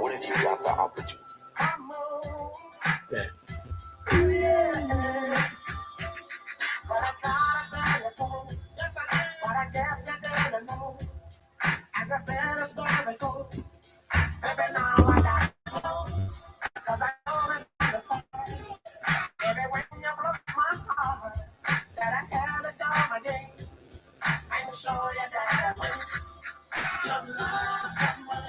What if you got the opportunity? Yeah. But I gotta tell you so. Yes, I did. But I guess you didn't know. As I said, it's gonna go. Baby, now I got to go. Cause I know it the song. Baby, when you broke my heart, that I had to go again. I'm sure you that way. Your love to me.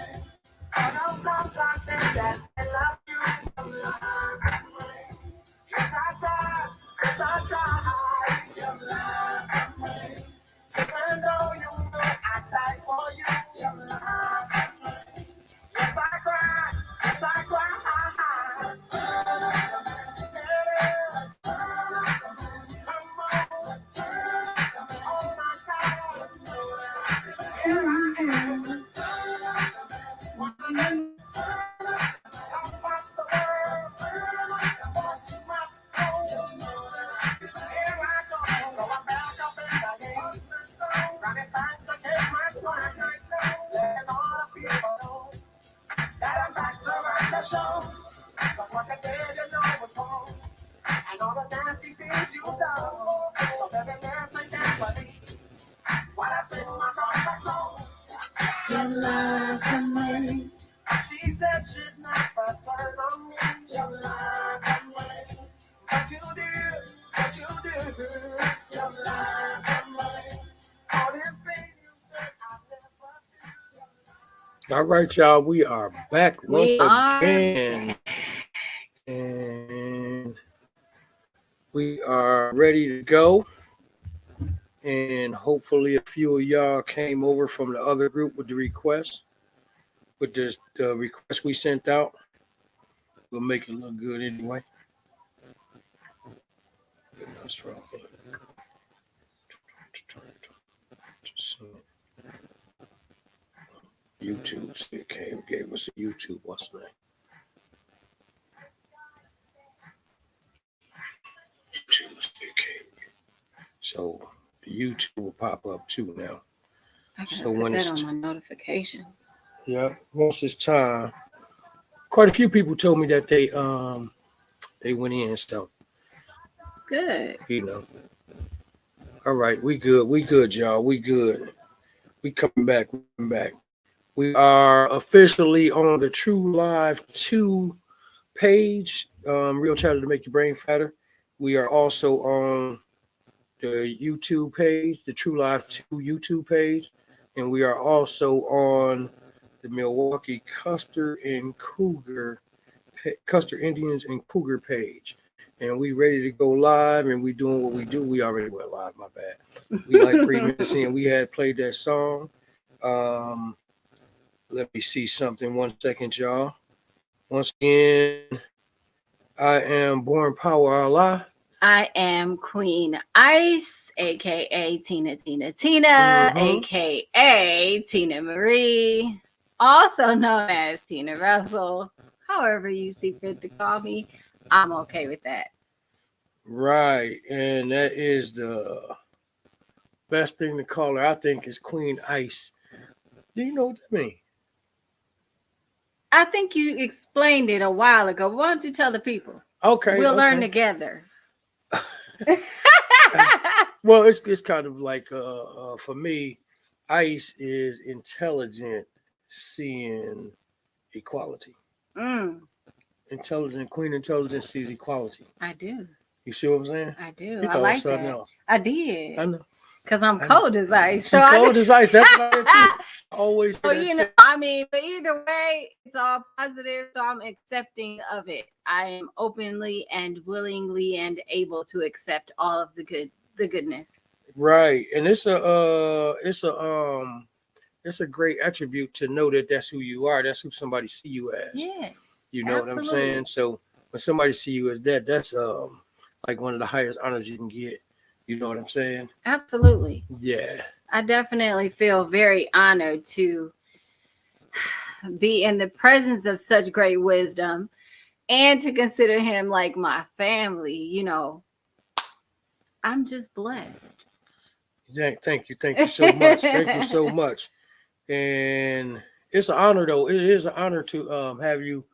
All those times I said that I love you. Your love to me. Yes, I tried. Yes, I tried. Your love to me. Even though you know I died for you. Your love to me. Yes, I cried. Yes, I cried. Turn up the moon. It is. Turn up the moon. Come on. Turn up the moon. Oh my God. Here I am. Turn up the moon. Once again. Turn up the moon. Come back the world. Turn up the moon. Watch my phone. Here I go. So I'm back up in the game. Running back to get my swag. Letting all the people know that I'm back to run the show. Cause what they did, you know was wrong. And all the nasty things you done. So baby, listen carefully. What I say, my comeback song. Your love to me. She said she'd never turn on me. Your love to me. But you did, but you did. Your love to me. All this thing you said I never did. All right, y'all. We are back once We are again. And we are ready to go. And hopefully a few of y'all came over from the other group with the request. With the request we sent out. We'll make it look good anyway. That's wrong. YouTube. See, it came, gave us a YouTube. What's the name? YouTube. See, it came. So the YouTube will pop up too now. I gotta So put when that it's on my notifications. Yeah, once it's time. Quite a few people told me that they went in, so Good. you know. All right, we good, y'all. We good. We coming back. We coming back. We are officially on the True Live 2 page. Real chatter to make your brain fatter. We are also on the YouTube page, the True Live 2 YouTube page, and we are also on the Milwaukee Custer Indians and Cougar page. And we ready to go live, and we doing what we do. We already went live, my bad. We like 3 minutes in. We had played that song. Let me see something. 1 second, y'all. Once again, I am Born Power Allah. I am Queen Ice, aka Tina, aka Tina Marie, also known as Tina Russell. However you see fit to call me, I'm okay with that. Right, and that is the best thing to call her. I think is Queen Ice. Do you know what that means? I think you explained it a while ago. Why don't you tell the people? Okay, We'll learn together. Well, it's kind of like for me, Ice is intelligent, seeing equality. Intelligent Queen Intelligence sees equality. I do. You see what I'm saying? I do. You I like something that. Else. I did. I know. Because I'm cold as ice. So cold as ice. That's what I did too. Always. So, I mean, but either way, it's all positive. So I'm accepting of it. I am openly and willingly and able to accept all of the goodness. Right. And it's a great attribute to know that that's who you are. That's who somebody see you as. Yes. You know absolutely. What I'm saying? So when somebody see you as that, that's like one of the highest honors you can get. You know what I'm saying? Absolutely. Yeah. I definitely feel very honored to be in the presence of such great wisdom and to consider him like my family. You know, I'm just blessed. Thank you so much. Thank you so much. And it's an honor, though. It is an honor to have you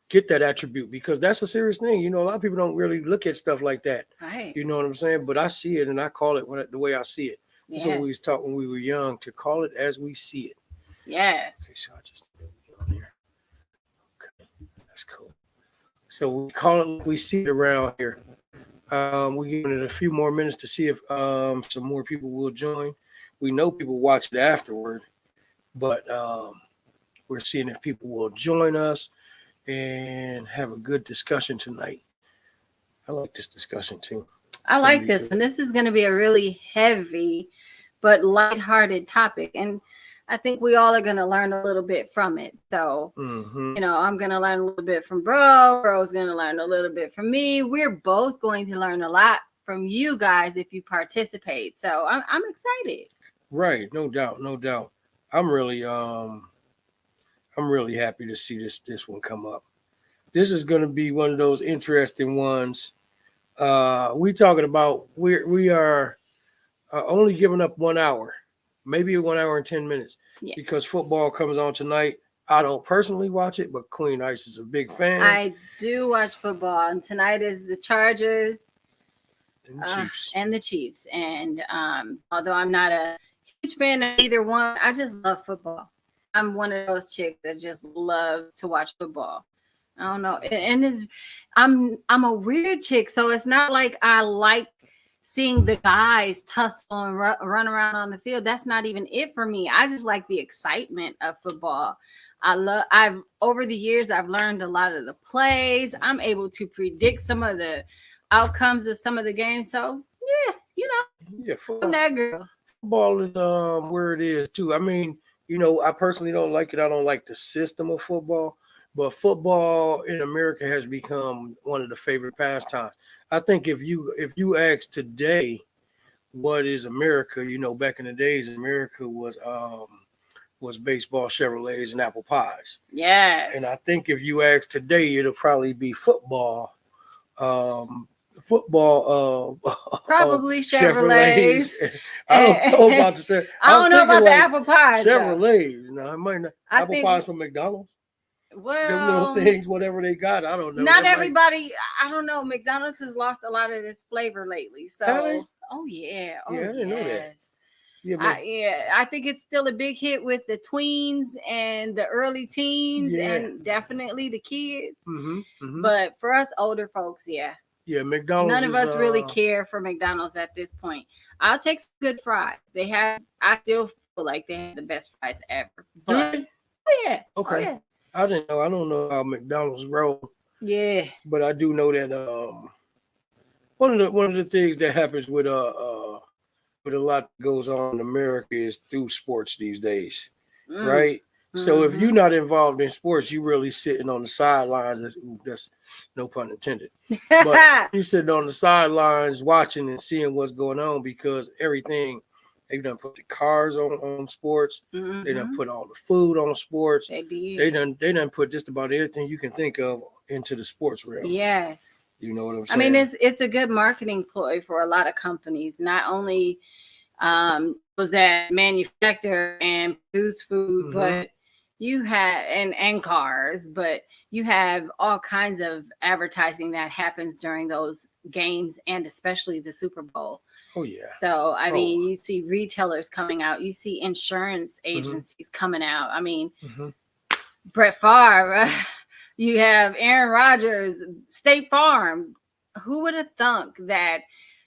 get that attribute because that's a serious thing. You know, a lot of people don't really look at stuff like that. Right. You know what I'm saying? But I see it and I call it the way I see it. That's what we was Yes. taught when we were young to call it as we see it. Okay, Yes. so I just on here. Okay, that's cool. So we call it like we see it around here. We're giving it a few more minutes to see if some more people will join. We know people watch it afterward, but we're seeing if people will join us and have a good discussion tonight. I like this discussion too. I It's gonna like be this good. one. This is going to be a really heavy but lighthearted topic. And I think we all are going to learn a little bit from it. So, Mm-hmm. I'm going to learn a little bit from Bro. Bro's going to learn a little bit from me. We're both going to learn a lot from you guys if you participate. So I'm excited. Right, no doubt, no doubt. I'm really I'm really happy to see this one come up. This is going to be one of those interesting ones. We talking about we are only giving up 1 hour, maybe 1 hour and 10 minutes, because Yes. football comes on tonight. I don't personally watch it, but Queen Ice is a big fan. I do watch football, and tonight is the Chargers And the Chiefs. and the Chiefs. And although I'm not a huge fan of either one, I just love football. I'm one of those chicks that just loves to watch football. I don't know, and I'm a weird chick, so it's not like I like seeing the guys tussle and run around on the field. That's not even it for me. I just like the excitement of football. I've over the years I've learned a lot of the plays. I'm able to predict some of the outcomes of some of the games. So yeah, Yeah, I'm that girl. football is where it is too. I mean, I personally don't like it. I don't like the system of football, but football in America has become one of the favorite pastimes. I think if you ask today what is America, back in the days, America was baseball, Chevrolets, and apple pies. Yes. And I think if you ask today, it'll probably be football. Football Probably Chevrolets. Chevrolets. I don't know about the Chevrolet. I don't know about the like apple pies. Chevrolets. No, it might not. I Apple think pies from McDonald's. Them little well, things, whatever they got. I don't know. not That might- everybody. I don't know. McDonald's has lost a lot of its flavor lately. Have they? So, oh yeah, Yeah, I didn't know that. yes. Yeah, but I think it's still a big hit with the tweens and the early teens, Yeah. and definitely the kids. mhm. But for us older folks, yeah, Yeah, McDonald's. none of us really care. care for McDonald's at this point. I'll take some good fries. I still feel like they have the best fries ever. Do But they? oh yeah, Okay. oh, yeah. I didn't know. I don't know how McDonald's roll, Yeah. but I do know that one of the things that happens with a lot that goes on in America is through sports these days, right? So if you're not involved in sports, you really sitting on the sidelines. That's no pun intended. But you're sitting on the sidelines watching and seeing what's going on because everything they done put the cars on sports. They done put all the food on sports. They did. They done put just about everything you can think of into the sports realm. Yes. You know what I'm I saying? mean, it's a good marketing ploy for a lot of companies. Not only was that manufacture and produce food, but you have and cars, but you have all kinds of advertising that happens during those games and especially the Super Bowl. Oh yeah. So I mean, you see retailers coming out, you see insurance agencies coming out. I mean, Brett Favre, you have Aaron Rodgers, State Farm. Who would have thunk that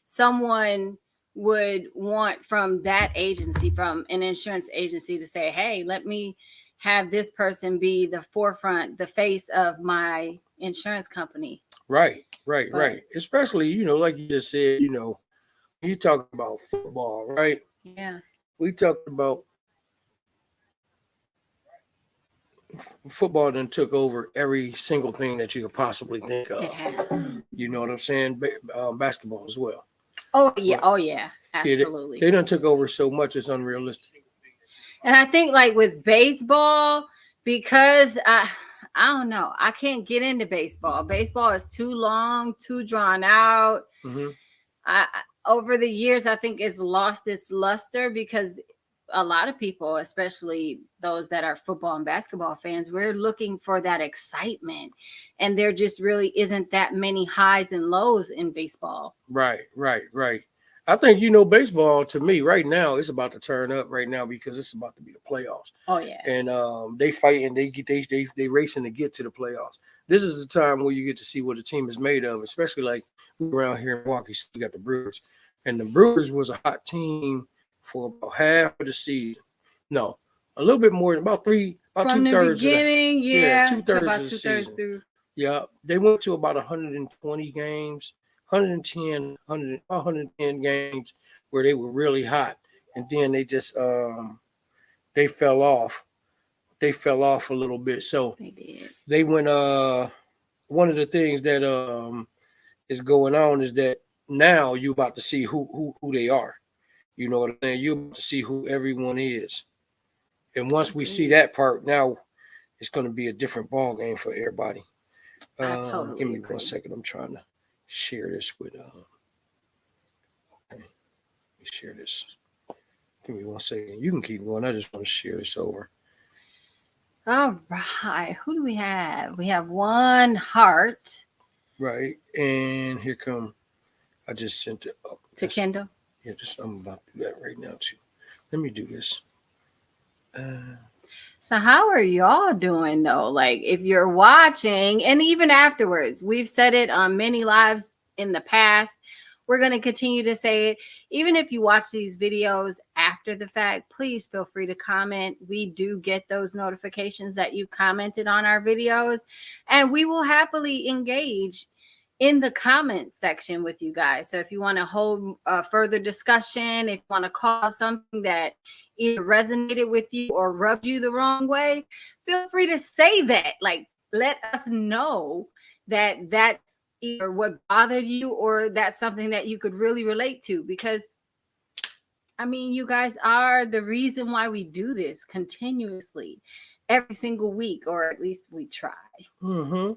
someone would want from that agency, from an insurance agency, to say, hey, let me have this person be the forefront, the face of my insurance company. Right. Especially, like you just said, you talk about football, right? Yeah. We talked about football then took over every single thing that you could possibly think of. It has. You know what I'm saying? Basketball as well. Oh yeah. But, oh yeah. Absolutely. They done took over so much it's unrealistic. And I think like with baseball, because I don't know, I can't get into baseball. Baseball is too long, too drawn out. over the years, I think it's lost its luster because a lot of people, especially those that are football and basketball fans, we're looking for that excitement. And there just really isn't that many highs and lows in baseball. Right. I think baseball to me right now it's about to turn up right now because it's about to be the playoffs, Oh, yeah. and they fight and they racing to get to the playoffs. This is the time where you get to see what the team is made of, especially like around here in Milwaukee. So we got the Brewers, and the Brewers was a hot team for about half of the season. No, a little bit more, about From two the thirds of the beginning, yeah, yeah, two to thirds about of the 2/3 season. through. Yeah, they went to about 120 games, 110 games where they were really hot, and then they fell off. They fell off a little bit. So They did. they went. One of the things that is going on is that now you about to see who they are. You know what I'm saying? You about to see who everyone is, and once we see Agreed. that part, now it's going to be a different ball game for everybody. I Give totally me one agree. second. I'm trying to share this with. Okay, let me share this. Give me one second. You can keep going. I just want to share this over. All right. Who do we have? We have one heart Right, and here come. I just sent it up. to Kendall. Yeah. I'm about to do that right now too. Let me do this. Uh, So how are y'all doing though? Like if you're watching and even afterwards, we've said it on many lives in the past. We're going to continue to say it. Even if you watch these videos after the fact, please feel free to comment. We do get those notifications that you commented on our videos, and we will happily engage in the comment section with you guys. So if you want to hold a further discussion, if you want to call something that either resonated with you or rubbed you the wrong way, feel free to say that. Like, let us know that that's either what bothered you or that's something that you could really relate to. Because, I mean, you guys are the reason why we do this continuously every single week, or at least we try. mm-hmm.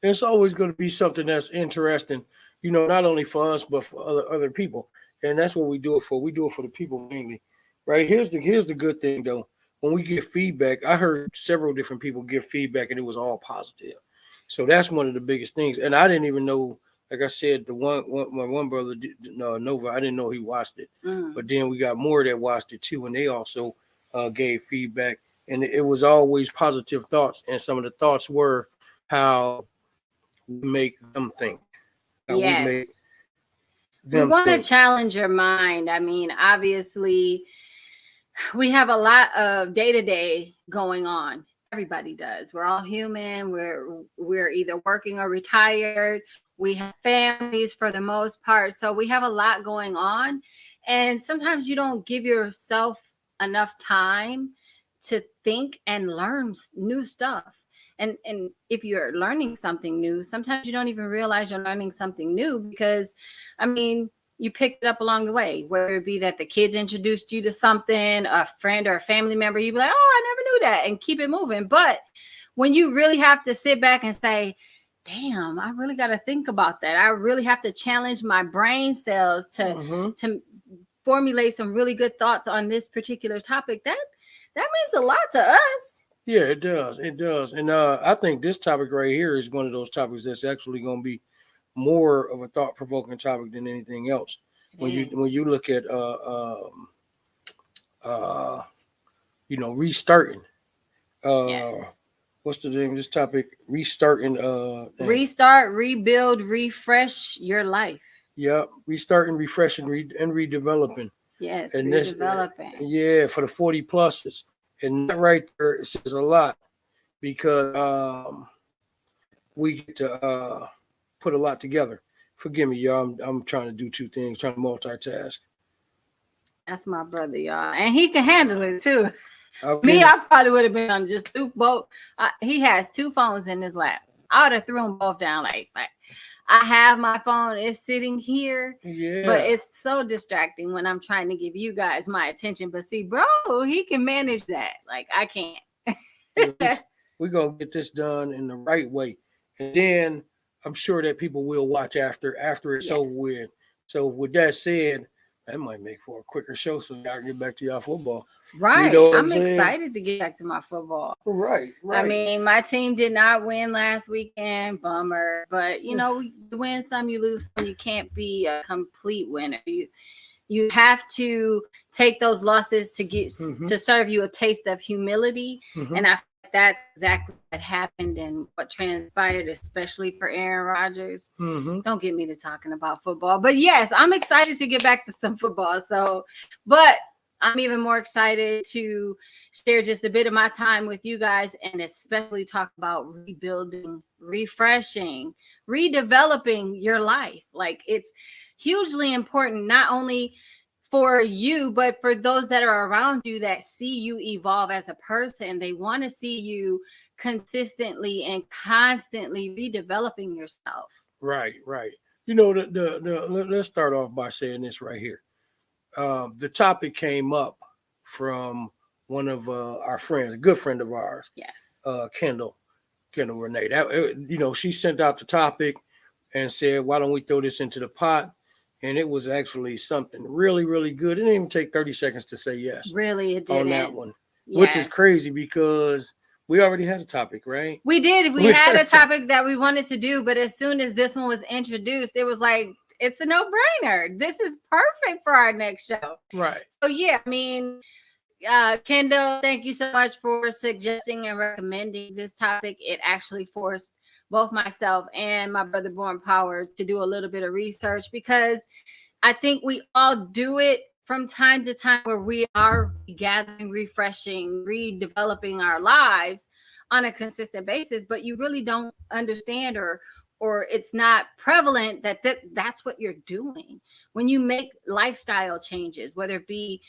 It's always going to be something that's interesting, not only for us but for other people, and that's what we do it for. We do it for the people mainly, right? Here's the good thing though. When we get feedback, I heard several different people give feedback, and it was all positive. So that's one of the biggest things. And I didn't even know, like I said, my one brother, Nova, I didn't know he watched it, but then we got more that watched it too, and they also gave feedback, and it was always positive thoughts. And some of the thoughts were how we make them think. How we make Yes. We them want to think. challenge your mind. I mean, obviously, we have a lot of day-to-day going on. Everybody does. We're all human. We're either working or retired. We have families for the most part. So we have a lot going on. And sometimes you don't give yourself enough time to think and learn new stuff. And if you're learning something new, sometimes you don't even realize you're learning something new because, I mean, you picked it up along the way, whether it be that the kids introduced you to something, a friend or a family member, you'd be like, oh, I never knew that, and keep it moving. But when you really have to sit back and say, damn, I really got to think about that. I really have to challenge my brain cells Mm-hmm. to formulate some really good thoughts on this particular topic. That means a lot to us. Yeah, it does. It does. And I think this topic right here is one of those topics that's actually going to be more of a thought provoking topic than anything else. It When is. you look at uh, restarting. Uh, Yes. what's the name of this topic? Restarting. Restart, rebuild, refresh your life. Yeah, restarting, refreshing, and redeveloping. Yes, And this, redeveloping. yeah, for the 40 pluses. And that right there says a lot because we get to put a lot together. Forgive me, y'all. I'm trying to do two things, trying to multitask. That's my brother, y'all, and he can handle it too. Me, Okay. I probably would have been on just two both. He has two phones in his lap. I would have threw them both down. Like I have my phone, it's sitting here, but Yeah. it's so distracting when I'm trying to give you guys my attention. But see, bro, he can manage that. Like I can't. Yeah, we're gonna get this done in the right way, and then I'm sure that people will watch after it's over Yes. with. So with that said, that might make for a quicker show, so y'all can get back to y'all football. You Right. know what I'm I'm saying? excited to get back to my football. Right, I right. mean, my team did not win last weekend. Bummer. But, you know, you win some, you lose some. You can't be a complete winner. You have to take those losses to get Mm-hmm. to serve you a taste of humility. Mm-hmm. And I feel like that's exactly what happened and what transpired, especially for Aaron Rodgers. Mm-hmm. Don't get me to talking about football. But yes, I'm excited to get back to some football. But I'm even more excited to share just a bit of my time with you guys and especially talk about rebuilding, refreshing, redeveloping your life. Like it's hugely important, not only for you, but for those that are around you that see you evolve as a person. They want to see you consistently and constantly redeveloping yourself. Right, right. You know, let's start off by saying this right here. The topic came up from one of our friends, a good friend of ours, Yes. Kendall Renee. She sent out the topic and said, "Why don't we throw this into the pot?" And it was actually something really, really good. It didn't even take 30 seconds to say yes Really, it on didn't. that one, which is Yes. crazy because we already had a topic, right? We did. We We had had a a topic. topic that we wanted to do, but as soon as this one was introduced, it was like, it's a no-brainer. This is perfect for our next show. Right. So yeah, I mean, Kendall, thank you so much for suggesting and recommending this topic. It actually forced both myself and my brother Born Power to do a little bit of research because I think we all do it from time to time where we are gathering, refreshing, redeveloping our lives on a consistent basis, but you really don't understand or it's not prevalent that's what you're doing when you make lifestyle changes, whether it be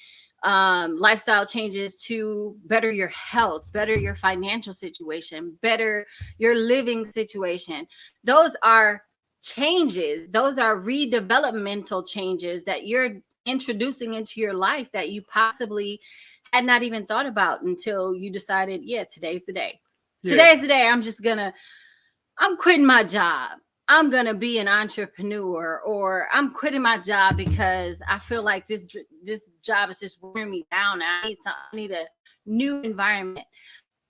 lifestyle changes to better your health, better your financial situation, better your living situation. Those are changes, those are redevelopmental changes that you're introducing into your life that you possibly had not even thought about until you decided, yeah, today's the day. Yeah. Today's the day. I'm quitting my job. I'm going to be an entrepreneur, or I'm quitting my job because I feel like this job is just wearing me down. I need a new environment.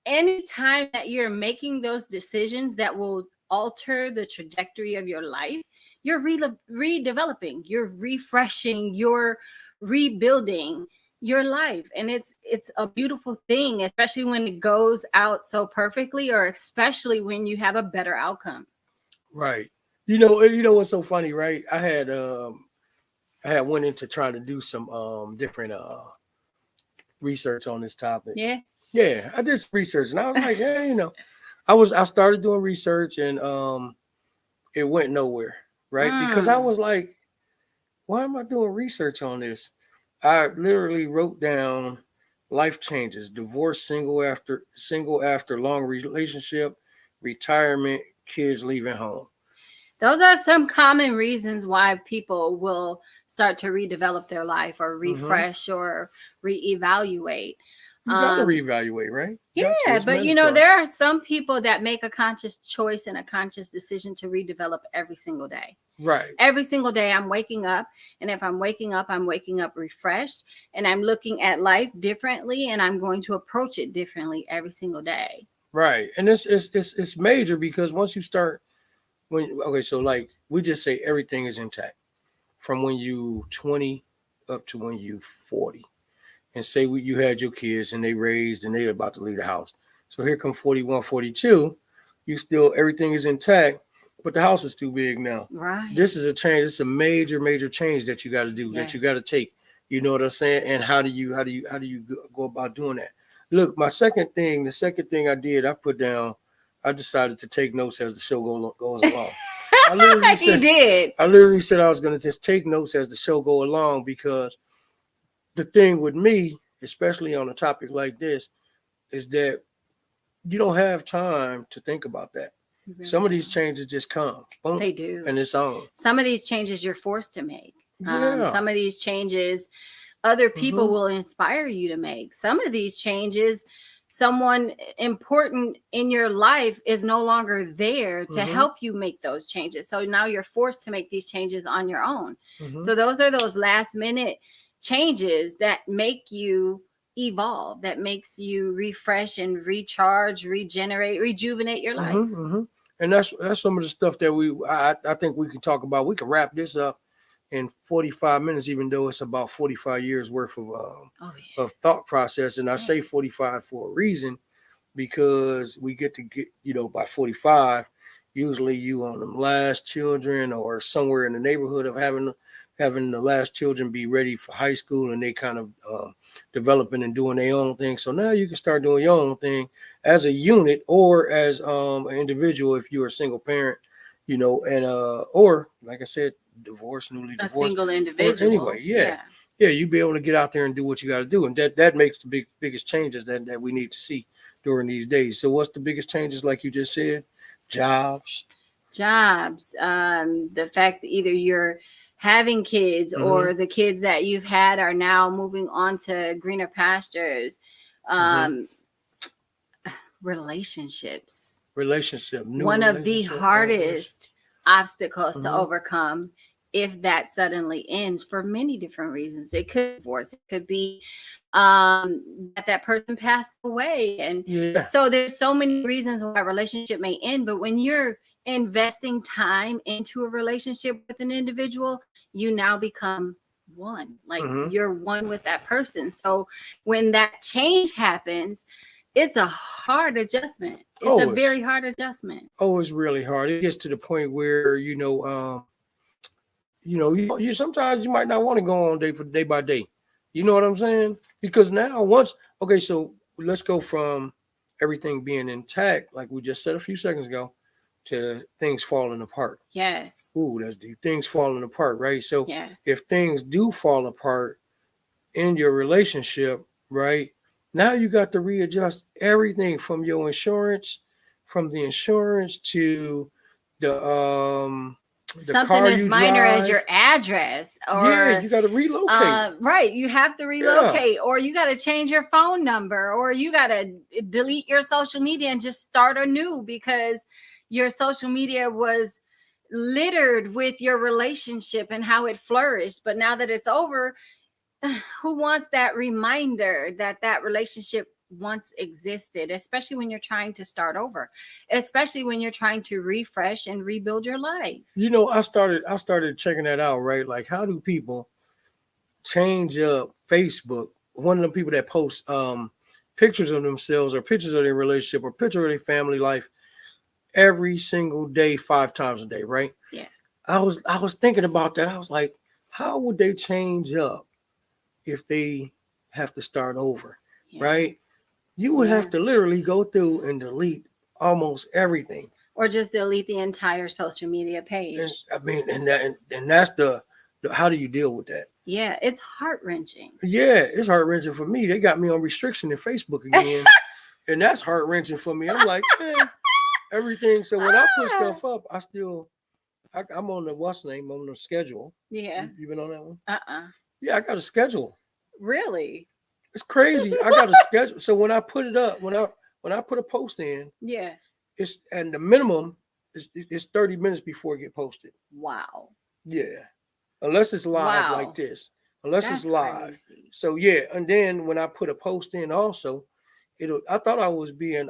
Anytime that you're making those decisions that will alter the trajectory of your life, you're redeveloping, you're refreshing, you're rebuilding your life. And it's a beautiful thing, especially when it goes out so perfectly, or especially when you have a better outcome. Right. You know what's so funny, right? I had went into trying to do some different research on this topic. Yeah. Yeah, I did some research and I was like, yeah, I started doing research and it went nowhere, right? Because I was like, why am I doing research on this? I literally wrote down life changes, divorce, single after long relationship, retirement, kids leaving home. Those are some common reasons why people will start to redevelop their life or Mm-hmm. refresh or reevaluate. You gotta reevaluate, right? Yeah, but there are some people that make a conscious choice and a conscious decision to redevelop every single day. Right. Every single day I'm waking up, and if I'm waking up refreshed, and I'm looking at life differently, and I'm going to approach it differently every single day. Right. And it's major because once you start so like we just say everything is intact from when you 20 up to when you 40. And say you had your kids and they raised and they're about to leave the house. So here come 41, 42. You still, everything is intact, but the house is too big now. Right. This is a change. It's a major, major change that you got to do, that you got to take. You know what I'm saying? And how do you go about doing that? Look, the second thing I did, I decided to take notes as the show goes along. I literally said I was going to just take notes as the show go along because the thing with me, especially on a topic like this, is that you don't have time to think about that. Really Some of these changes just come. Boom, they do. And it's on. Some of these changes you're forced to make. Yeah. Some of these changes other people will inspire you to make. Some of these changes someone important in your life is no longer there to Mhm. help you make those changes. So now you're forced to make these changes on your own. Mhm. So those are those last minute changes that make you evolve, that makes you refresh and recharge, regenerate, rejuvenate your life. Mhm. Mhm. And that's some of the stuff that I think we can talk about. We can wrap this up in 45 minutes, even though it's about 45 years worth Oh yeah. of thought process. And I Yeah. say 45 for a reason, because we get to get, by 45, usually you on them last children or somewhere in the neighborhood of having the last children be ready for high school, and they kind of developing and doing their own thing. So now you can start doing your own thing as a unit, or as an individual if you're a single parent, and or like I said, divorced, newly A divorced, single or individual. anyway, Yeah. yeah, you be able to get out there and do what you got to do, and that makes the biggest changes that we need to see during these days. So what's the biggest changes, like you just said? Jobs. Jobs, the fact that either you're having kids Mm-hmm. or the kids that you've had are now moving on to greener pastures. Mm-hmm. um Relationships, Relationship, new one of the relationship, old relationship. hardest obstacles to Mm-hmm. overcome if that suddenly ends, for many different reasons. It could be divorce, it could be that person passed away, and Yeah. so there's so many reasons why a relationship may end. But when you're investing time into a relationship with an individual, you now become one, like Mm-hmm. you're one with that person. So when that change happens, it's a hard adjustment. It's a Oh, it's very hard adjustment. it's really hard. It gets to the point where you sometimes you might not want to go on day by day. You know what I'm saying? Because now okay, so let's go from everything being intact, like we just said a few seconds ago, to things falling apart. Yes. Ooh, that's deep. Things falling apart, right? So Yes. if things do fall apart in your relationship, right? Now you got to readjust everything from your insurance, from the insurance to the the Something car as you minor as drive. your address, Yeah, or you got to relocate. right, you have to Yeah. relocate, or you got to change your phone number, or you got to delete your social media and just start anew because your social media was littered with your relationship and how it flourished. But now that it's over, who wants that reminder that that relationship once existed, especially when you're trying to start over, especially when you're trying to refresh and rebuild your life? I started checking that out, right? Like, how do people change up Facebook? One of the people that posts pictures of themselves or pictures of their relationship or picture of their family life every single day, 5 times a day, right? Yes. I was thinking about that. I was like, how would they change up if they have to start over, Yeah. right? You would Yeah. have to literally go through and delete almost everything. Or just delete the entire social media page. And I mean, and that's the how do you deal with that? Yeah, it's heart-wrenching. Yeah, it's heart wrenching for me. They got me on restriction in Facebook again, and that's heart wrenching for me. I'm like, man, everything. So when I put stuff up, I'm on the what's name on the schedule. Yeah. You been on that one? Uh-uh. Yeah, I got a schedule. Really? It's crazy. I got a schedule. So when I put it up, when I put a post in, Yeah. it's and the minimum is 30 minutes before it get posted. Wow. Yeah. Unless it's live Wow. like this. Unless That's it's live. crazy. So yeah, and then when I put a post in also, I thought I was being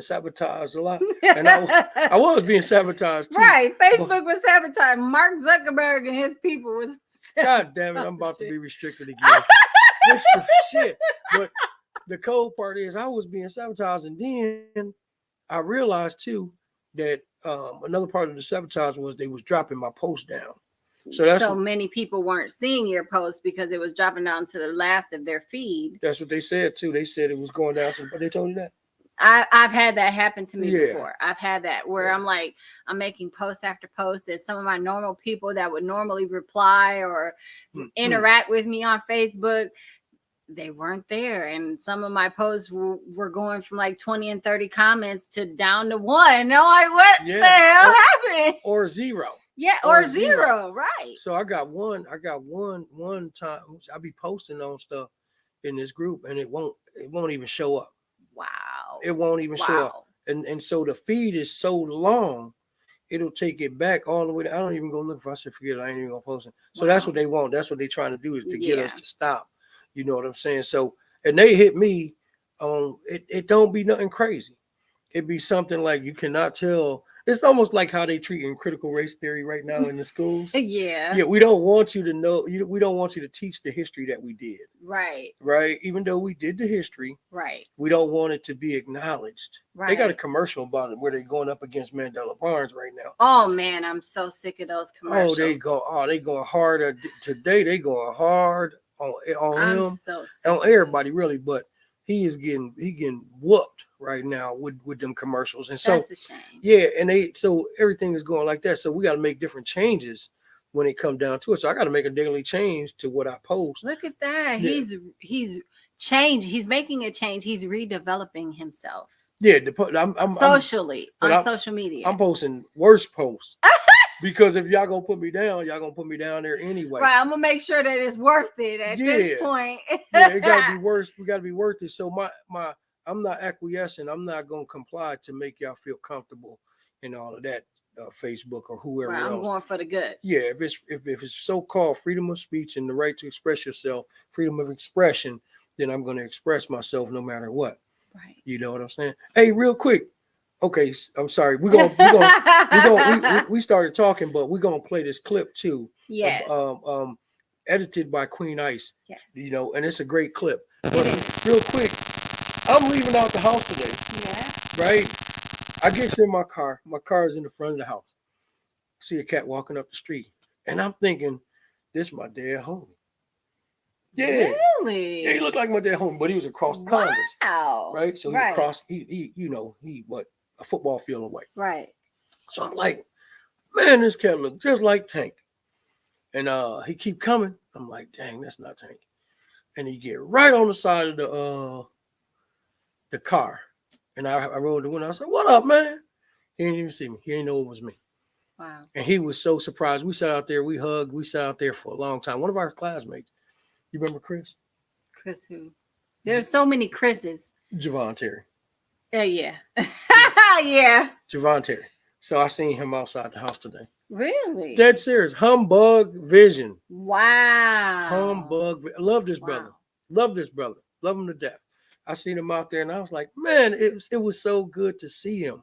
sabotaged a lot. And I was being sabotaged too. Right. Facebook was sabotaged. Mark Zuckerberg and his people was God damn it, I'm about to be restricted again. This some shit. But the cold part is I was being sabotaged, and then I realized too that another part of the sabotage was they was dropping my post down. So many people weren't seeing your post because it was dropping down to the last of their feed. That's what they said too. They said it was going down to, but they told you that. I've had that happen to me Yeah. before. I've had that where Yeah. I'm like, I'm making post after post that some of my normal people that would normally reply or interact with me on Facebook, they weren't there. And some of my posts were going from like 20 and 30 comments to down to 1. And I'm like, what the hell happened? Or 0. Yeah, or zero, right. So I got one time I be posting on stuff in this group, and it won't it won't even show up. Wow. It won't even show up. Wow. And so the feed is so long, it'll take it back all the way. I don't even go look for. I said, forget it. I ain't even gonna post it. So that's what they want. That's what they're trying to do, is to get us Yeah. to stop. You know what I'm saying? So, and they hit me on it. It don't be nothing crazy. It'd be something like, you cannot tell. It's almost like how they treating critical race theory right now in the schools. Yeah. Yeah, we don't want you to know. We don't want you to teach the history that we did. Right. Right? Even though we did the history, Right. we don't want it to be acknowledged. Right. They got a commercial about it where they're going up against Mandela Barnes right now. Oh man, I'm so sick of those commercials. They going hard today. They going hard on I'm him, so sick on of it. everybody really. But he getting whooped right now with them commercials. And so That's a shame. yeah, and so everything is going like that. So we got to make different changes when it comes down to it. So I got to make a daily change to what I post. Look at that. Yeah. He's changed. He's making a change. He's redeveloping himself. Yeah, I'm Socially but on social media. I'm posting worse posts because if y'all gonna put me down, y'all gonna put me down there anyway. Right. I'm gonna make sure that it's worth it at this point. Yeah, it gotta be worse. We gotta be worth it. So my I'm not acquiescing. I'm not gonna comply to make y'all feel comfortable and all of that. Facebook or whoever Right, I'm else. going for the good. Yeah, if it's so-called freedom of speech and the right to express yourself, freedom of expression, then I'm going to express myself no matter what. Right. You know what I'm saying? Hey, real quick. Okay, I'm sorry. We started talking, but we're gonna play this clip too. Yes. Edited by Queen Ice. Yes. You know, and it's a great clip. But real quick, I'm leaving out the house today. Yeah. Right? I get in my car. My car is in the front of the house. See a cat walking up the street, and I'm thinking, this is my dad homie. Yeah. Really? Yeah, he looked like my dad homie, but he was across Congress. Wow. Right? So he across, he a football field away. Right. So I'm like, man, this cat look just like Tank. And he keep coming. I'm like, dang, that's not Tank. And he get right on the side of the car. And I rolled the window. I said, what up, man? He didn't even see me. He didn't know it was me. Wow. And he was so surprised. We sat out there. We hugged. We sat out there for a long time. One of our classmates. You remember Chris? Chris who? There's so many Chris's. Javon Terry. Yeah. Yeah. Javon Terry. So I seen him outside the house today. Really? Dead serious. Humbug vision. Wow. Humbug. Love this brother. Love this brother. Love him to death. I seen him out there and I was like, man, it was so good to see him.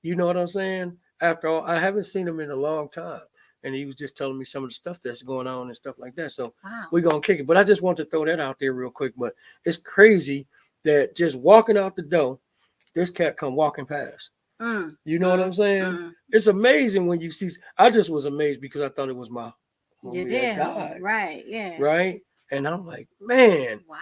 You know what I'm saying? After all, I haven't seen him in a long time. And he was just telling me some of the stuff that's going on and stuff like that. So we're going to kick it. But I just want to throw that out there real quick. But it's crazy that just walking out the door, this cat come walking past. You know what I'm saying? It's amazing when you see. I just was amazed because I thought it was my dad. Right. Yeah. Right. And I'm like, man. Wow.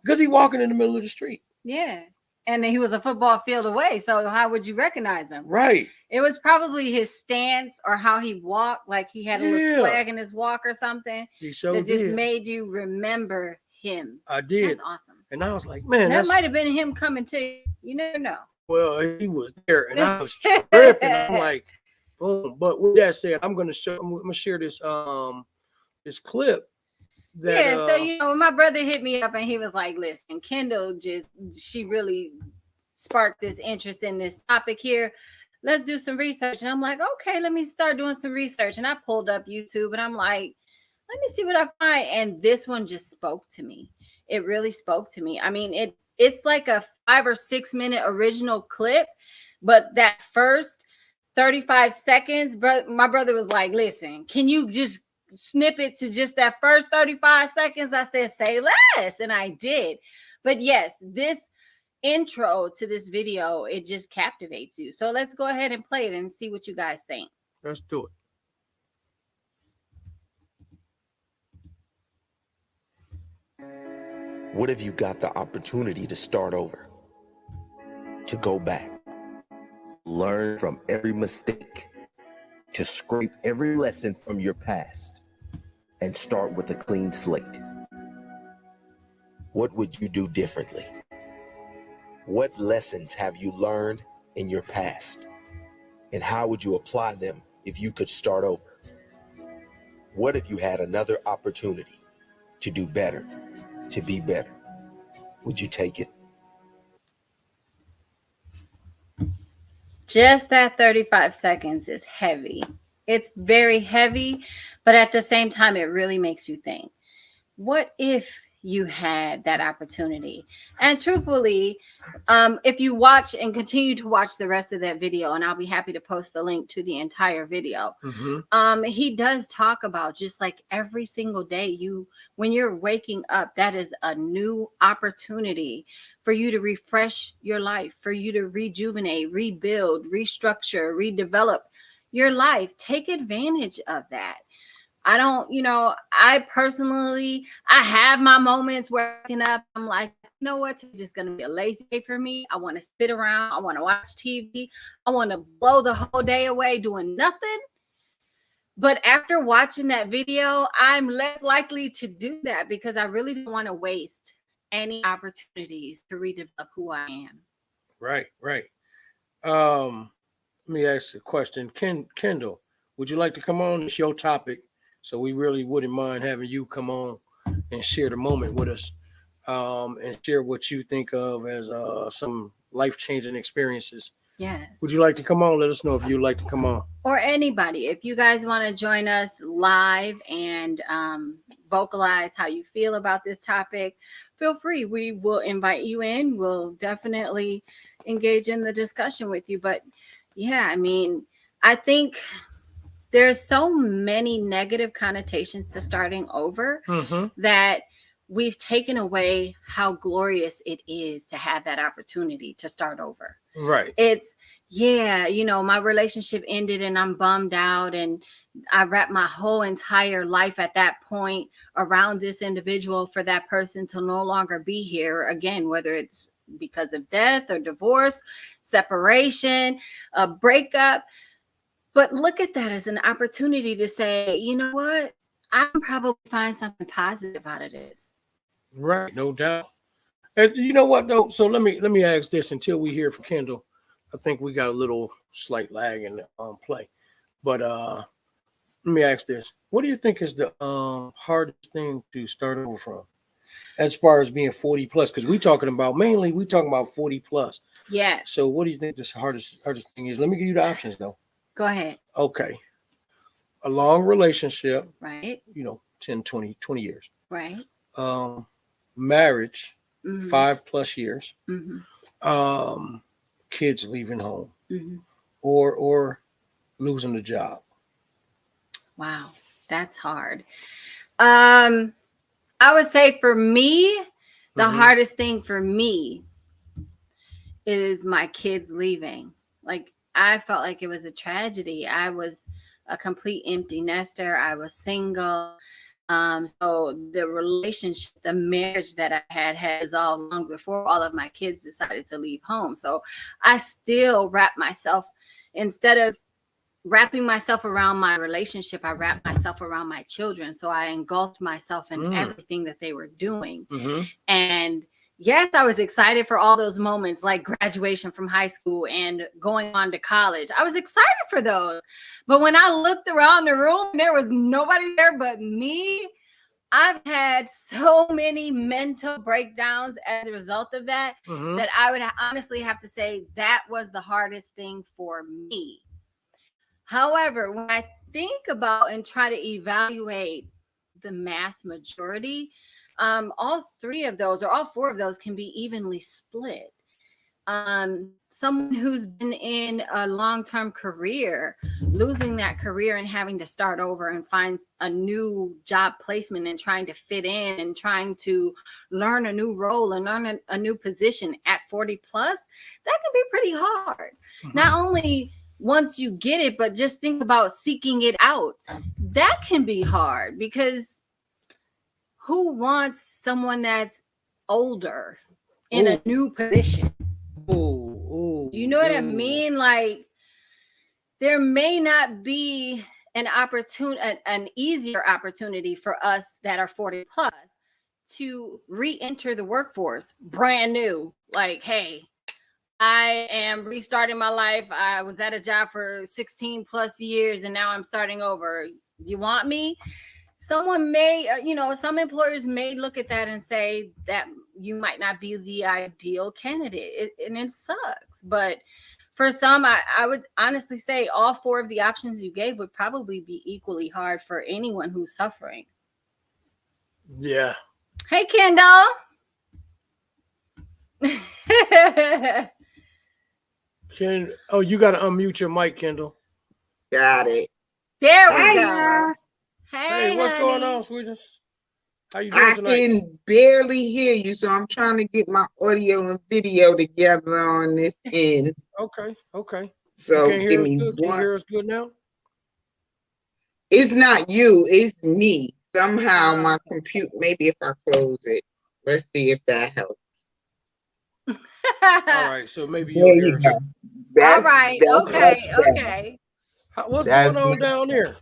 Because he walking in the middle of the street. Yeah. And he was a football field away. So how would you recognize him? Right. It was probably his stance or how he walked, like he had a little swag in his walk or something. He so that just made you remember him. I did. That's awesome. And I was like, man, that might have been him coming to you. You never know. Well, he was there and I was tripping. I'm like, boom. But with that said, I'm gonna share this this clip. So when my brother hit me up and he was like, listen, Kendall she really sparked this interest in this topic here. Let's do some research. And I'm like, okay, let me start doing some research. And I pulled up YouTube and I'm like, let me see what I find. And this one just spoke to me. It really spoke to me. I mean, it's like a 5 or 6 minute original clip, but that first 35 seconds, my brother was like, listen, can you just snip it to just that first 35 seconds? I said, say less. And I did. But yes, this intro to this video, it just captivates you. So let's go ahead and play it and see what you guys think. Let's do it. What if you got the opportunity to start over, to go back, learn from every mistake, to scrape every lesson from your past, and start with a clean slate? What would you do differently? What lessons have you learned in your past? And how would you apply them if you could start over? What if you had another opportunity to do better, to be better? Would you take it? Just that 35 seconds is heavy. It's very heavy, but at the same time, it really makes you think. What if you had that opportunity? And truthfully, if you watch and continue to watch the rest of that video, and I'll be happy to post the link to the entire video, he does talk about just like every single day, when you're waking up, that is a new opportunity for you to refresh your life, for you to rejuvenate, rebuild, restructure, redevelop your life. Take advantage of that. I personally, I have my moments where waking up, I'm like, you know what, it's just going to be a lazy day for me. I want to sit around. I want to watch TV. I want to blow the whole day away doing nothing. But after watching that video, I'm less likely to do that because I really don't want to waste any opportunities to redevelop who I am. Right. Let me ask a question. Kendall, would you like to come on? It's your topic. So we really wouldn't mind having you come on and share the moment with us, and share what you think of as some life-changing experiences. Yes. Would you like to come on? Let us know if you'd like to come on. Or anybody, if you guys want to join us live and vocalize how you feel about this topic, feel free. We will invite you in. We'll definitely engage in the discussion with you. But yeah, I mean, I think there's so many negative connotations to starting over that we've taken away how glorious it is to have that opportunity to start over. Right. It's, my relationship ended and I'm bummed out, and I wrapped my whole entire life at that point around this individual for that person to no longer be here again, whether it's because of death or divorce, separation, a breakup. But look at that as an opportunity to say, you know what? I can probably find something positive out of this. Right, no doubt. And you know what though? So let me ask this until we hear from Kendall. I think we got a little slight lag in the play. But let me ask this. What do you think is the hardest thing to start over from? As far as being 40 plus, because we talking about 40 plus. Yes. So what do you think this hardest thing is? Let me give you the options though. Go ahead. Okay. A long relationship. Right. 10, 20 years. Right. Marriage, 5+ years. Kids leaving home. Or losing the job. Wow, that's hard. I would say for me, the hardest thing for me is my kids leaving. Like, I felt like it was a tragedy. I was a complete empty nester. I was single. So the relationship, the marriage that I had dissolved long before all of my kids decided to leave home. So I still instead of wrapping myself around my relationship, I wrapped myself around my children. So I engulfed myself in everything that they were doing. And yes, I was excited for all those moments like graduation from high school and going on to college. I was excited for those. But when I looked around the room, there was nobody there but me. I've had so many mental breakdowns as a result of that, that I would honestly have to say that was the hardest thing for me. However, when I think about and try to evaluate the mass majority, all 4 of those can be evenly split. Someone who's been in a long-term career, losing that career and having to start over and find a new job placement and trying to fit in and trying to learn a new role and learn a new position at 40 plus, that can be pretty hard. Not only once you get it, but just think about seeking it out. That can be hard because who wants someone that's older in a new position? Do you know what I mean? Like, there may not be an easier opportunity for us that are 40 plus to re-enter the workforce brand new. Like, hey, I am restarting my life. I was at a job for 16 plus years and now I'm starting over. You want me? Someone may, some employers may look at that and say that you might not be the ideal candidate, and it sucks. But for some, I would honestly say all 4 of the options you gave would probably be equally hard for anyone who's suffering. Yeah. Hey, Kendall. You got to unmute your mic, Kendall. Got it. There we Hiya. go. Hey, what's honey. going on, sweetness? How you doing I tonight? can barely hear you, so I'm trying to get my audio and video together on this end. Okay. So Can you give hear us me good? Can you one. hear us good now? It's not you, it's me. Somehow my Okay. computer, maybe if I close it, let's see if that helps. All right, so maybe There you'll you hear us. go. All right. That's Okay. much better. Okay. What's That's going on much down there?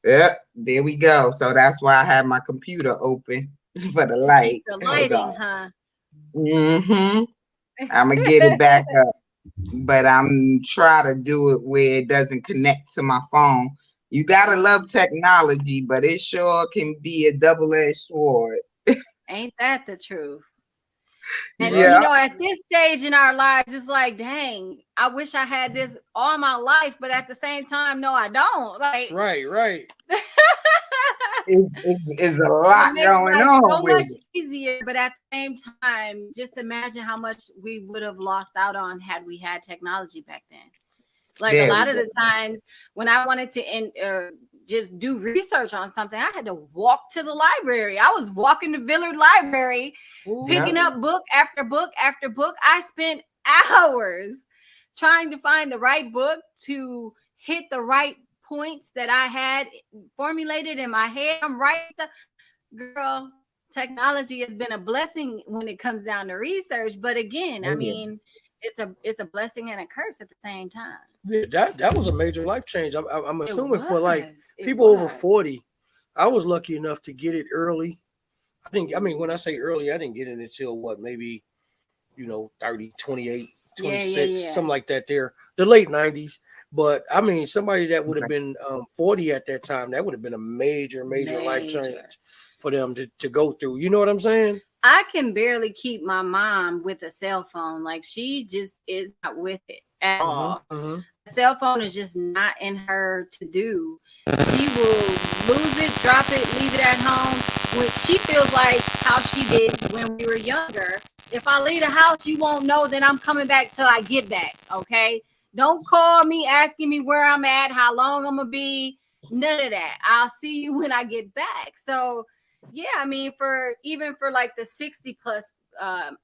Yep, there we go. So that's why I have my computer open for the To keep light. the Hold lighting, on. huh? I'm gonna get it back up, but I'm trying to do it where it doesn't connect to my phone. You gotta love technology, but it sure can be a double-edged sword. Ain't that the truth? And Yeah, you know, at this stage in our lives, it's like, dang, I wish I had this all my life, but at the same time, no, I don't. Like, Right. it's a it lot makes going life on so with much it. easier, but at the same time, just imagine how much we would have lost out on had we had technology back then. Like a There lot we of go. the times when I wanted to just do research on something, I had to walk to the library. I was walking to Villard Library, picking up book after book after book. I spent hours trying to find the right book to hit the right points that I had formulated in my head. I'm right, girl. Technology has been a blessing when it comes down to research, but again, I mean, it's a blessing and a curse at the same time. Yeah, that was a major life change. I'm It assuming for like was. It people over was. 40. I was lucky enough to get it early. I mean, when I say early, I didn't get it until what, maybe, 30, 28, 26, Yeah. something like that there, the late 90s. But I mean, somebody that would have been 40 at that time, that would have been a major life change for them to go through. You know what I'm saying? I can barely keep my mom with a cell phone. Like, she just is not with it at all. A cell phone is just not in her to do. She will lose it, drop it, leave it at home. When she feels like how she did when we were younger. If I leave the house, you won't know that I'm coming back till I get back. Okay. Don't call me asking me where I'm at, how long I'm gonna be. None of that. I'll see you when I get back. So yeah, I mean, for like the 60 plus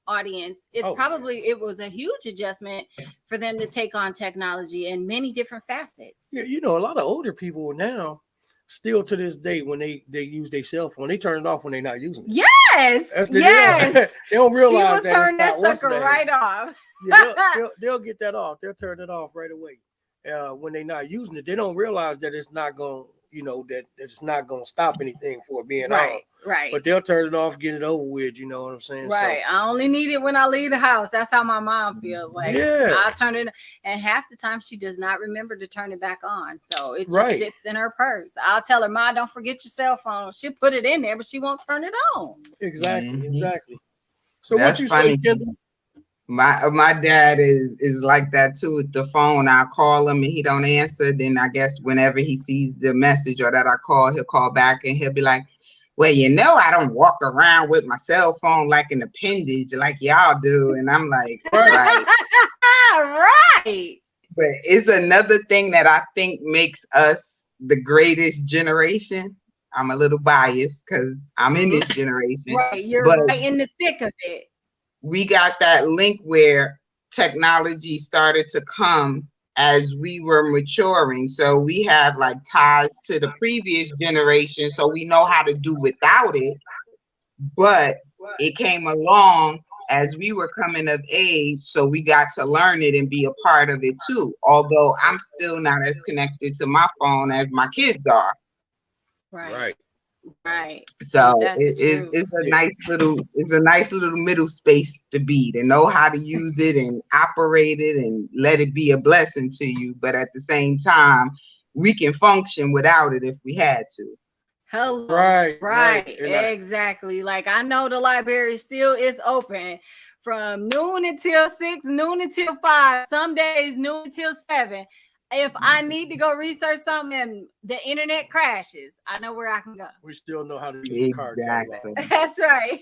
audience, it was a huge adjustment for them to take on technology in many different facets. Yeah, a lot of older people now, still to this day, when they use their cell phone, they turn it off when they're not using it. Yes, That's yes. They don't realize she will turn that sucker right off. Yeah, they'll get that off. They'll turn it off right away. When they're not using it, they don't realize that it's not going, that it's not going to stop anything for it being on. Right. But they'll turn it off, get it over with. You know what I'm saying? Right. So, I only need it when I leave the house. That's how my mom feels. Like, I'll turn it, and half the time she does not remember to turn it back on. So it just sits in her purse. I'll tell her, Ma, don't forget your cell phone. She'll put it in there, but she won't turn it on. Exactly. So that's what you funny. say, Kendall? My dad is like that too with the phone. I call him and he don't answer. Then I guess whenever he sees the message or that I call, he'll call back and he'll be like, well, I don't walk around with my cell phone like an appendage like y'all do. And I'm like, right. Right. But it's another thing that I think makes us the greatest generation. I'm a little biased because I'm in this generation. Right. You're right in the thick of it. We got that link where technology started to come as we were maturing. So we have like ties to the previous generation. So we know how to do without it. But it came along as we were coming of age. So we got to learn it and be a part of it too. Although I'm still not as connected to my phone as my kids are. Right. So it's a nice little middle space to be, to know how to use it and operate it and let it be a blessing to you. But at the same time, we can function without it if we had to. Hello. Right, Right. and I, Exactly. Like I know the library still is open from noon until 6, noon until 5, some days noon until 7. If I need to go research something and the internet crashes, I know where I can go. we still know how to use the card Exactly. catalog That's right.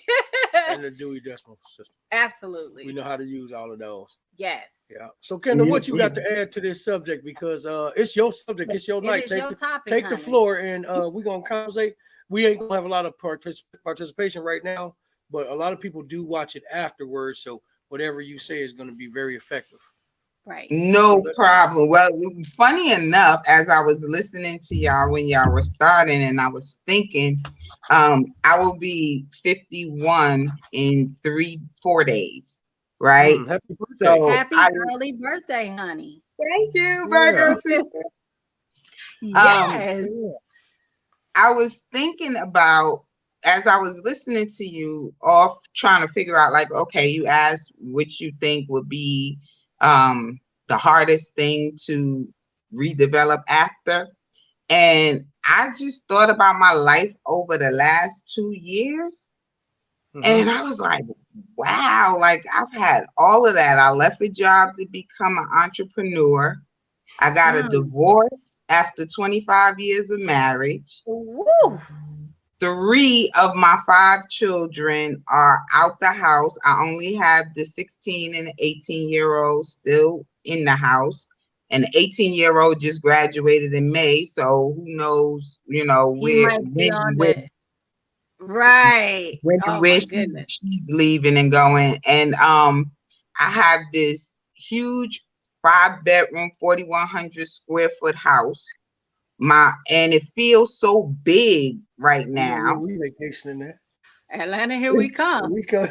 and the Dewey Decimal System. Absolutely. We know how to use all of those. Yes. Yeah. So, Kendall, what you got to add to this subject? Because it's your subject, it's your It night. is your topic, Take the honey. floor, and we're gonna conversate. We ain't gonna have a lot of participation right now, but a lot of people do watch it afterwards. So whatever you say is going to be very effective. Right. No problem. Well, funny enough, as I was listening to y'all when y'all were starting, and I was thinking, I will be 51 in 4 days, right? Happy birthday. So Happy early birthday, honey. thank you, Virgo sister. Yes. I was thinking about, as I was listening to you, off trying to figure out, like, okay, you asked what you think would be the hardest thing to redevelop after. And I just thought about my life over the last 2 years. And I was like, wow, like I've had all of that. I left a job to become an entrepreneur. I got a divorce after 25 years of marriage. Woo. 3 of my 5 children are out the house. I only have the 16 and 18-year-old still in the house. And the 18-year-old just graduated in May. So who knows, He might be on the right. Oh my goodness. she's leaving and going. And I have this huge 5-bedroom, 4,100 square foot house. And it feels so big right now. We vacationing there. Atlanta, here we come. We come.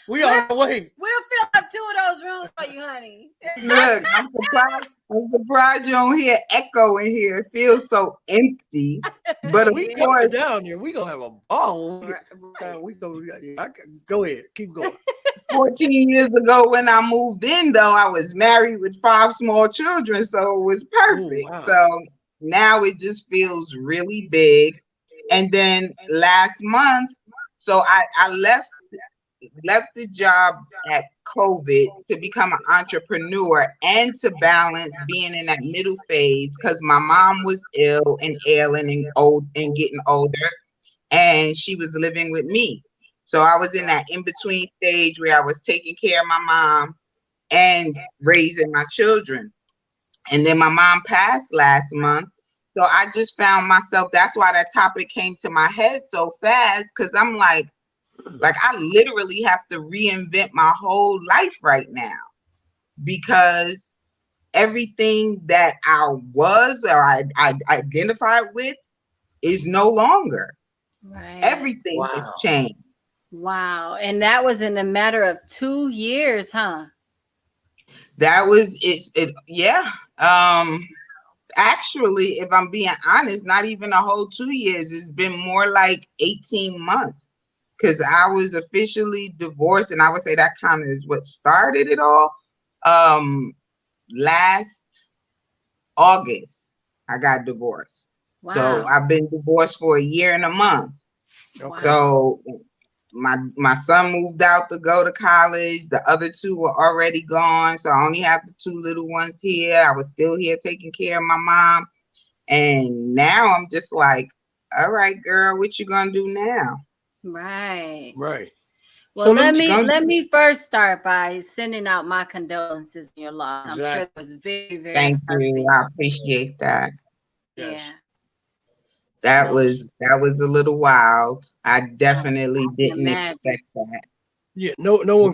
we on our way. We'll fill up 2 of those rooms for you, honey. Look, I'm surprised you don't hear echo in here. It feels so empty. But of We course, down here. We gonna have a ball. We go ahead. Keep going. 14 years ago when I moved in, though, I was married with 5 small children, so it was perfect. Wow. So now it just feels really big. And then last month, so I left the job at COVID to become an entrepreneur and to balance being in that middle phase because my mom was ill and ailing and old and getting older, and she was living with me. So I was in that in-between stage where I was taking care of my mom and raising my children. And then my mom passed last month. So I just found myself, that's why that topic came to my head so fast, because I'm like I literally have to reinvent my whole life right now because everything that I was or I identified with is no longer. Right. Everything has changed. Wow. And that was in a matter of 2 years, huh? That was it. Yeah. Actually, if I'm being honest, not even a whole 2 years. It's been more like 18 months because I was officially divorced, and I would say that kind of is what started it all. Last August, I got divorced. Wow. So I've been divorced for a year and a month. Wow. So my son moved out to go to college. The other 2 were already gone. So I only have the 2 little ones here. I was still here taking care of my mom. And now I'm just like, all right, girl, what you gonna do now? Right. Well, So let me first start by sending out my condolences in your loss. I'm sure it was very, very Thank hurtful. you. I appreciate that. Yes. Yeah. That was a little wild. I definitely didn't expect that. Yeah, no one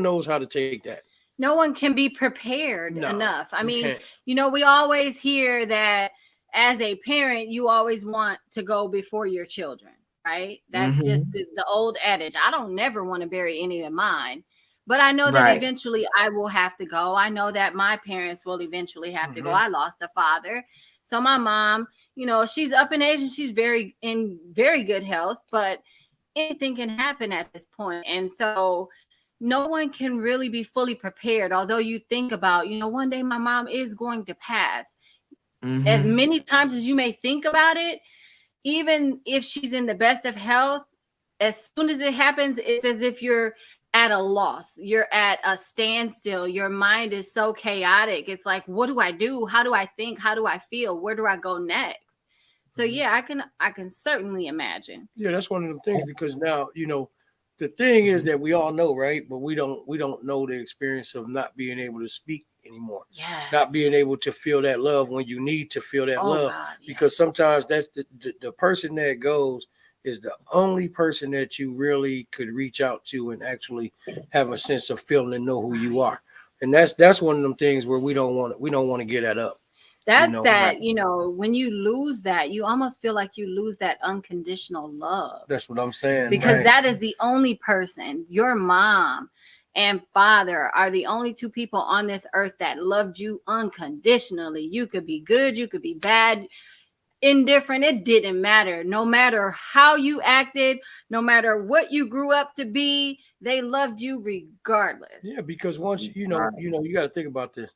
knows how to take that. No one can be prepared enough. I mean, can't. We always hear that as a parent, you always want to go before your children, right? That's just the old adage. I don't never want to bury any of mine, but I know that eventually I will have to go. I know that my parents will eventually have to go. I lost a father. So my mom, she's up in age and she's in very good health, but anything can happen at this point. And so no one can really be fully prepared. Although you think about, one day my mom is going to pass. As many times as you may think about it, even if she's in the best of health, as soon as it happens, it's as if you're at a loss. You're at a standstill. Your mind is so chaotic. It's like, what do I do? How do I think? How do I feel? Where do I go next? So yeah, I can certainly imagine. Yeah, that's one of them things, because now, the thing is that we all know, right? But we don't know the experience of not being able to speak anymore. Yes. Not being able to feel that love when you need to feel that love. God, yes. Because sometimes that's the person that goes is the only person that you really could reach out to and actually have a sense of feeling and know who you are. And that's one of them things where we don't want to get that up. That's that, when you lose that, you almost feel like you lose that unconditional love. That's what I'm saying. Because right. that is the only person, your mom and father are the only two people on this earth that loved you unconditionally. You could be good, you could be bad, indifferent, it didn't matter. No matter how you acted, no matter what you grew up to be, they loved you regardless. Yeah, because once you got to think about this.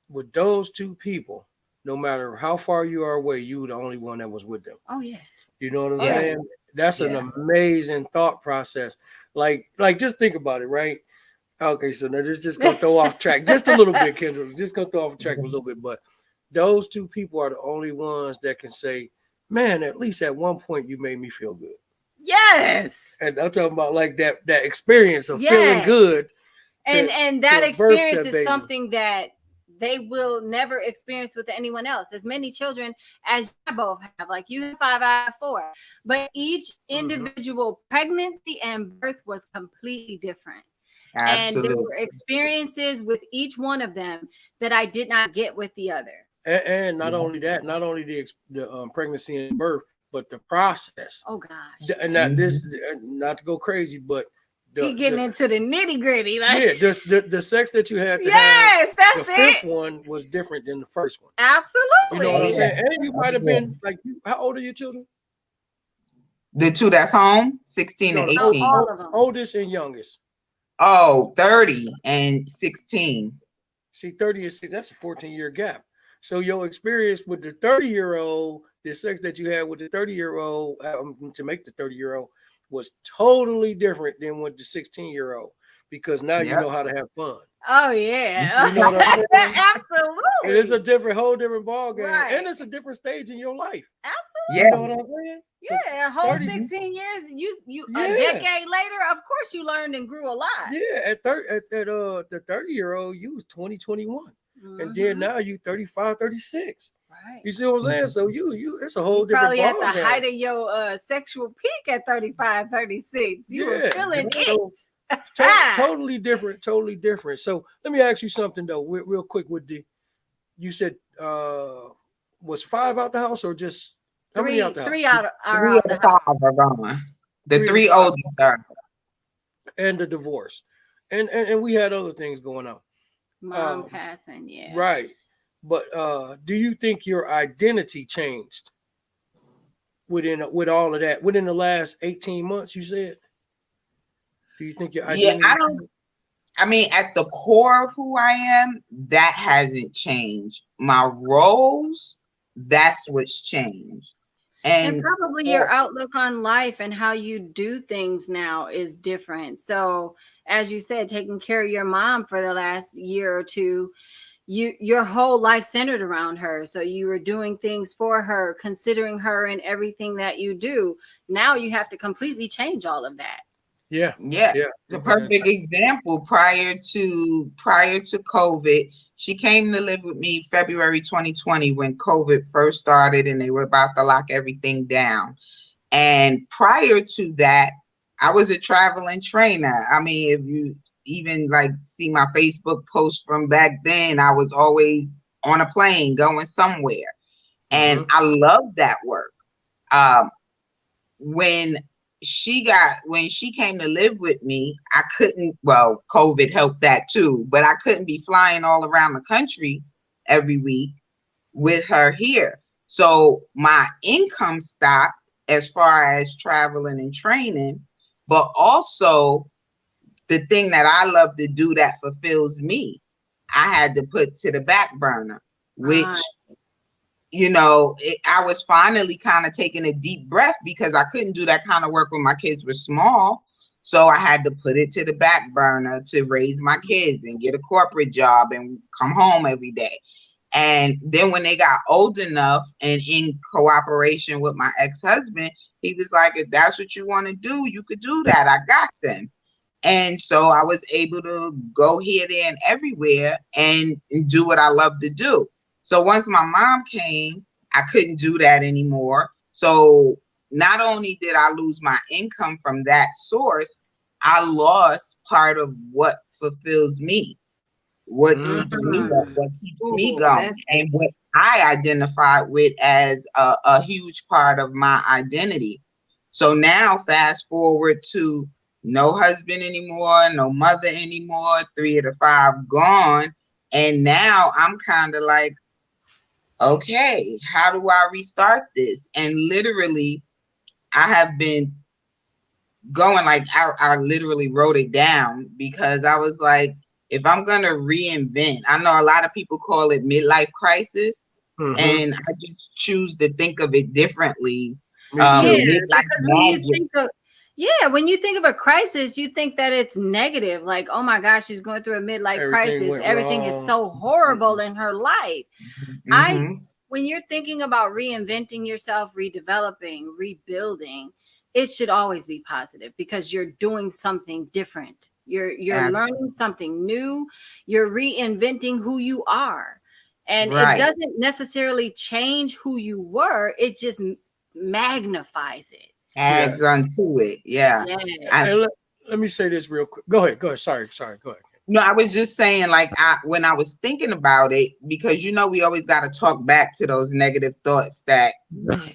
With those two people, no matter how far you are away, you were the only one that was with them. Oh yeah. You know what I'm saying? That's an amazing thought process. Like just think about it, right? Okay, so now this just gonna throw off track just a little bit, Kendra. Just gonna throw off track a little bit, but those two people are the only ones that can say, "Man, at least at one point you made me feel good." Yes. And I'm talking about like that experience of feeling good. And that experience is something that they will never experience with anyone else. As many children as you both have, like you have 5, I have 4, but each individual pregnancy and birth was completely different. Absolutely. And there were experiences with each one of them that I did not get with the other. And not only that, not only the pregnancy and birth, but the process. Oh gosh. And this, not to go crazy, but getting into the nitty gritty. Like, yeah, the sex that you had. Yes, that's the fifth one was different than the first one. Absolutely. You know what I'm saying? And you might have been like, how old are your children? The two that's home, 16 and 18. All of them. Oldest and youngest. Oh, 30 and 16. See, 30 and 6, that's a 14-year gap. So your experience with the 30-year-old, the sex that you had with the 30-year-old to make the 30-year-old was totally different than with the 16-year-old, because now you know how to have fun. Oh yeah, you know what I'm saying? Absolutely. And it's a whole different ball game, right. And it's a different stage in your life. Absolutely. You know what I'm saying? Yeah, a whole 16 years. You a decade later, of course, you learned and grew a lot. Yeah, at the 30-year-old, you was 2021, and then now you 35, 36. Right. You see what I'm saying? So you it's a whole different probably ball at the game. height of your sexual peak at 35, 36. You were feeling it. Totally different. So let me ask you something though, real quick. You said was 5 out the house or just how many out the house? 3 out the house. Are gone. The 3 oldest are. And the divorce, and we had other things going on. Mom passing, yeah. Right. But do you think your identity changed with all of that within the last 18 months? You said. Do you think your identity? Yeah, I mean, at the core of who I am, that hasn't changed. My roles, that's what's changed. And probably your outlook on life and how you do things now is different. So, as you said, taking care of your mom for the last year or two, your whole life centered around her. So you were doing things for her, considering her in everything that you do. Now you have to completely change all of that. Yeah. The perfect example, prior to COVID, she came to live with me February 2020 when COVID first started and they were about to lock everything down. And prior to that, I was a traveling trainer. I mean, if you even like see my Facebook post from back then, I was always on a plane going somewhere. And I loved that work. When she came to live with me, I couldn't, well, COVID helped that too, but I couldn't be flying all around the country every week with her here. So my income stopped as far as traveling and training, but also the thing that I love to do that fulfills me, I had to put to the back burner, which I was finally kind of taking a deep breath because I couldn't do that kind of work when my kids were small. So I had to put it to the back burner to raise my kids and get a corporate job and come home every day. And then when they got old enough and in cooperation with my ex-husband, he was like, if that's what you want to do, you could do that. I got them. And so I was able to go here, there, and everywhere and do what I love to do. So once my mom came, I couldn't do that anymore. So not only did I lose my income from that source, I lost part of what fulfills me, what keeps me up, what keeps me Ooh, going, and what I identified with as a huge part of my identity. So now, fast forward to no husband anymore, no mother anymore, 3 of the 5 gone. And now I'm kind of like, okay, how do I restart this? And literally, I have been going like I literally wrote it down because I was like, if I'm gonna reinvent, I know a lot of people call it midlife crisis, and I just choose to think of it differently. Yeah, Midlife because when you magic. think of when you think of a crisis, you think that it's negative. Like, oh my gosh, she's going through a midlife Everything crisis. went Everything is wrong. so horrible in her life. When you're thinking about reinventing yourself, redeveloping, rebuilding, it should always be positive because you're doing something different. You're learning something new. You're reinventing who you are. And it doesn't necessarily change who you were. It just magnifies it. Adds onto it. Yeah. Yes. Let me say this real quick. Go ahead. Sorry. Go ahead. No, I was just saying, like, when I was thinking about it, because we always got to talk back to those negative thoughts that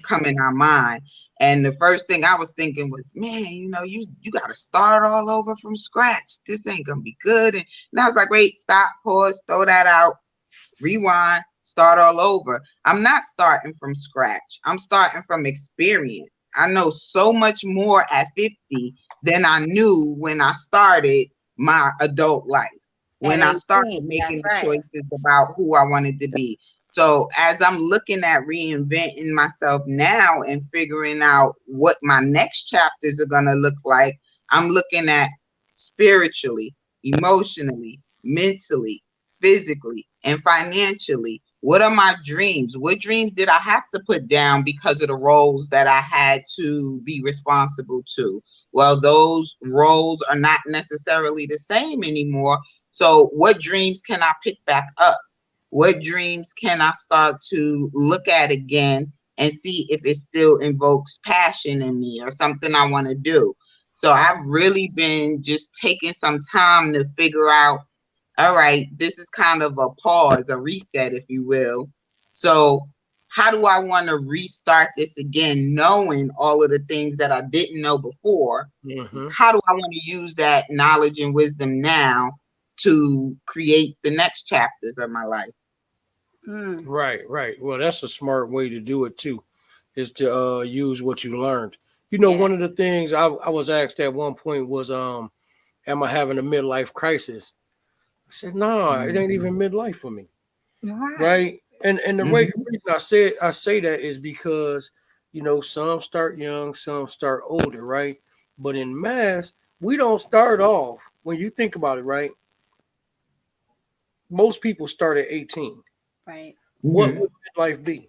come in our mind. And the first thing I was thinking was, man, you got to start all over from scratch. This ain't gonna be good. And I was like, wait, stop, pause, throw that out, rewind, start all over. I'm not starting from scratch. I'm starting from experience. I know so much more at 50 than I knew when I started my adult life, when I started making the choices about who I wanted to be. So as I'm looking at reinventing myself now and figuring out what my next chapters are going to look like, I'm looking at spiritually, emotionally, mentally, physically, and financially. What are my dreams? What dreams did I have to put down because of the roles that I had to be responsible to? Well, those roles are not necessarily the same anymore. So what dreams can I pick back up? What dreams can I start to look at again and see if it still invokes passion in me or something I want to do? So I've really been just taking some time to figure out, all right, this is kind of a pause, a reset, if you will. So how do I want to restart this again, knowing all of the things that I didn't know before? How do I want to use that knowledge and wisdom now to create the next chapters of my life? Right. Well, that's a smart way to do it too, is to use what you learned. One of the things I was asked at one point was, am I having a midlife crisis? I said, no, it ain't even midlife for me. Right. And the reason I say that is because, some start young, some start older, right? But in mass, we don't start off, when you think about it, right? Most people start at 18. Right. What would midlife be?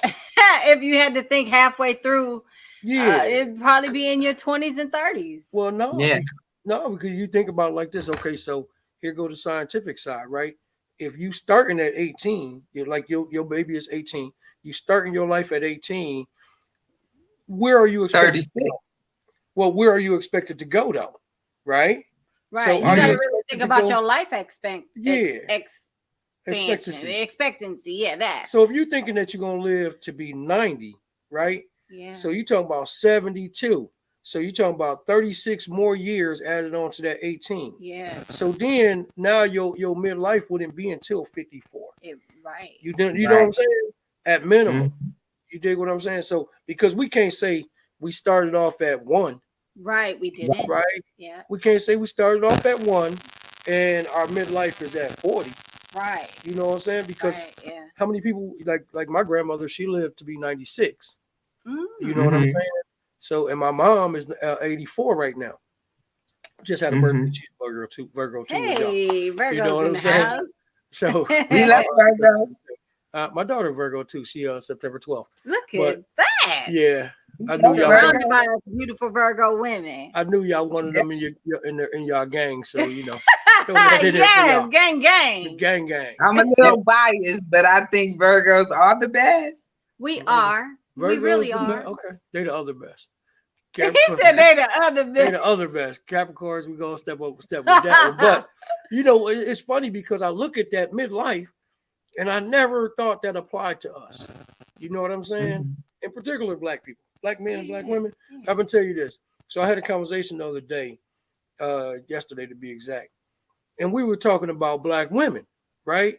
If you had to think halfway through, Yeah, it'd probably be in your 20s and 30s. Well, no, because you think about it like this. Okay, so here go the scientific side, right? If you starting at 18, you're like your baby is 18. You starting your life at 18. Where are you expected? 36. Well, where are you expected to go though? Right. Right. So you gotta really think about your life expectancy. Yeah, that. So if you're thinking that you're gonna live to be 90, right? Yeah. So you're talking about 72. So you're talking about 36 more years added on to that 18. Yeah. So then now your midlife wouldn't be until 54. Right. You know what I'm saying? At minimum. You dig what I'm saying? So because we can't say we started off at 1. Right, we didn't. Right? Yeah. We can't say we started off at 1 and our midlife is at 40. Right. You know what I'm saying? Because Right. Yeah. how many people like my grandmother? She lived to be 96. You know what I'm Mhm. saying? So, and my mom is 84 right now. Just had a birthday. Mhm. She's Virgo too, as y'all. Hey, You know Virgo's what in I'm the saying? house. So, We my love Virgo. my daughter Virgo too. She September 12th. Look But at that. yeah, We I knew love y'all wanted. Surrounded Virgo. by beautiful Virgo women. I knew y'all wanted them in y'all gang. So throw that in there for Yes, y'all. gang, The gang. gang. I'm a little biased, but I think Virgos are the best. We Virgo. are. We Virgo's really the best. are. Okay, they the other best. He Capricorn, said they the other they bit. the other best. Capricorns, we gonna step up step with that one. But it's funny because I look at that midlife and I never thought that applied to us. You know what I'm saying? Mhm. In particular, black people, black men and black Yeah, women. yeah. I'm gonna tell you this. So I had a conversation the other day, yesterday to be exact, and we were talking about black women, right?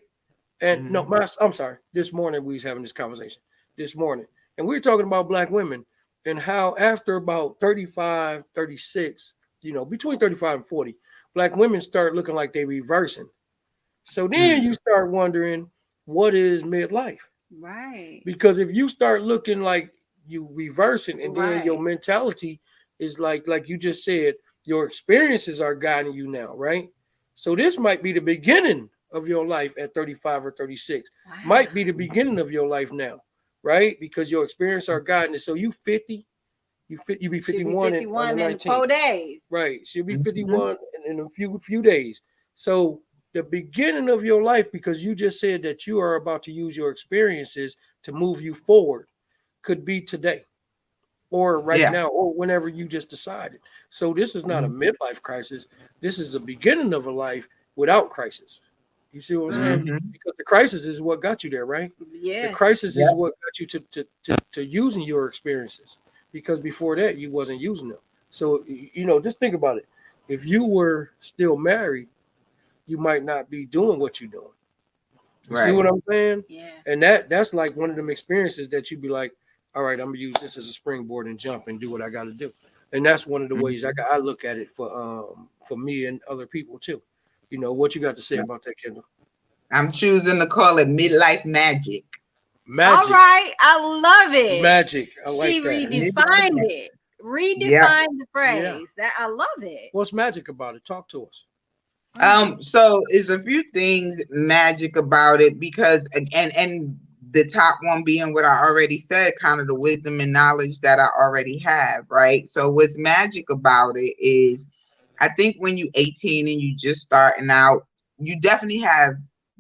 And no, I'm sorry. This morning we was having this conversation. This morning. And we were talking about black women and how after about 35, 36, between 35 and 40, black women start looking like they reversing. So then Mhm. you start wondering what is midlife? Right. Because if you start looking like you reversing and then your Right. mentality is like you just said, your experiences are guiding you now, right? So this might be the beginning of your life at 35 or 36. Wow. Might be the beginning of your life now, right? Because your experience are guiding it. So you 50, you be She'll be 51 on the 51 in 19th. 4 days. Right. She'll be Mhm. 51 in a few days. So the beginning of your life, because you just said that you are about to use your experiences to move you forward, could be today or right Yeah. now or whenever you just decided. So this is not a Mhm. midlife crisis. This is the beginning of a life without crisis. You see what I'm saying? Mm, Mhm. Because the crisis is what got you there, right? The yes. crisis is Yeah. what got you to using your experiences. Because before that, you wasn't using them. So just think about it. If you were still married, you might not be doing what you're doing. You see Right. what I'm saying? Yeah. And that's like one of them experiences that you'd be like, all right, I'm gonna use this as a springboard and jump and do what I got to do. And that's one of the ways Mhm. I look at it for me and other people too. What you got to say about that, Kendall? I'm choosing to call it midlife magic. All Magic, right. I love it. magic. I She like that. Midlife redefined magic. it. Yeah. Redefined the Yeah. phrase. That I love it. What's magic about it? Talk to us. So it's a few things magic about it because and the top one being what I already said, kind of the wisdom and knowledge that I already have, right? So what's magic about it is I think when you 18 and you just starting out, you definitely have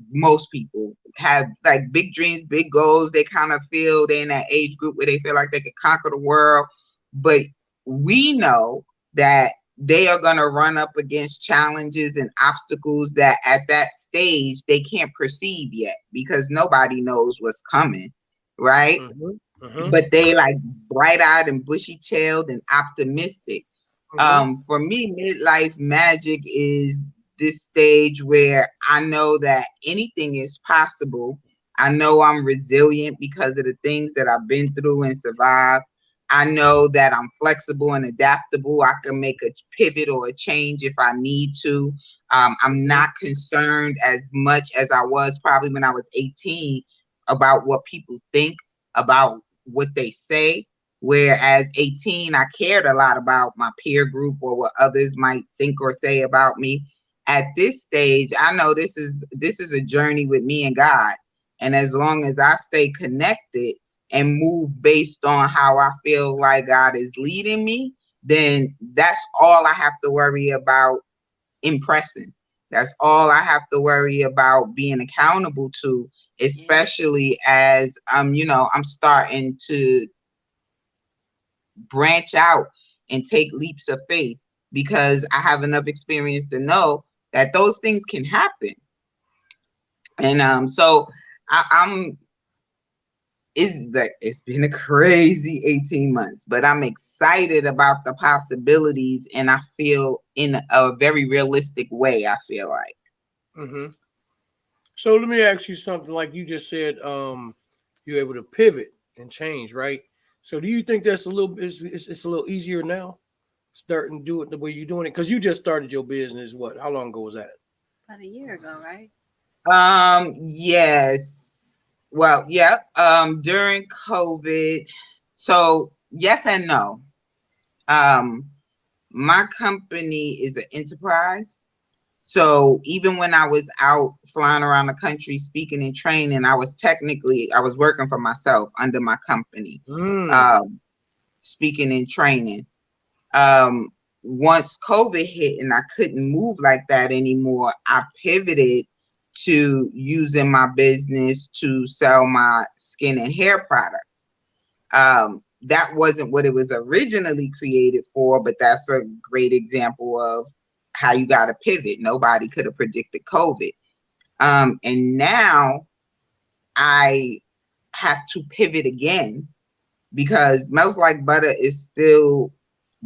most people have like big dreams, big goals. They kind of feel they're in that age group where they feel like they could conquer the world. But we know that they are going to run up against challenges and obstacles that at that stage they can't perceive yet because nobody knows what's coming, right? Mm-hmm. Mm-hmm. But they like bright-eyed and bushy-tailed and optimistic. Mm-hmm. For me, midlife magic is this stage where I know that anything is possible. I know I'm resilient because of the things that I've been through and survived. I know that I'm flexible and adaptable. I can make a pivot or a change if I need to. I'm not concerned as much as I was probably when I was 18 about what people think, about what they say. Whereas 18, I cared a lot about my peer group or what others might think or say about me. At this stage, I know this is a journey with me and God. And as long as I stay connected and move based on how I feel like God is leading me, then that's all I have to worry about impressing. That's all I have to worry about being accountable to, Yeah. especially as I'm starting to branch out and take leaps of faith because I have enough experience to know that those things can happen. And so I'm it's been a crazy 18 months, but I'm excited about the possibilities and I feel in a very realistic way, I feel like. Mm-hmm. So let me ask you something. Like you just said, you're able to pivot and change, right? So do you think that's a little it's a little easier now, starting to do it the way you're doing it? Because you just started your business. What? How long ago was that? About a year ago, right? Yes. Well, yeah. During COVID, so yes and no. Um, my company is an enterprise. So even when I was out flying around the country speaking and training, I was working for myself under my company, Mm. um, speaking and training. Um, Once COVID hit and I couldn't move like that anymore, I pivoted to using my business to sell my skin and hair products. That wasn't what it was originally created for, but that's a great example of how you got to pivot. Nobody could have predicted COVID. And now I have to pivot again because Smells Like Butter is still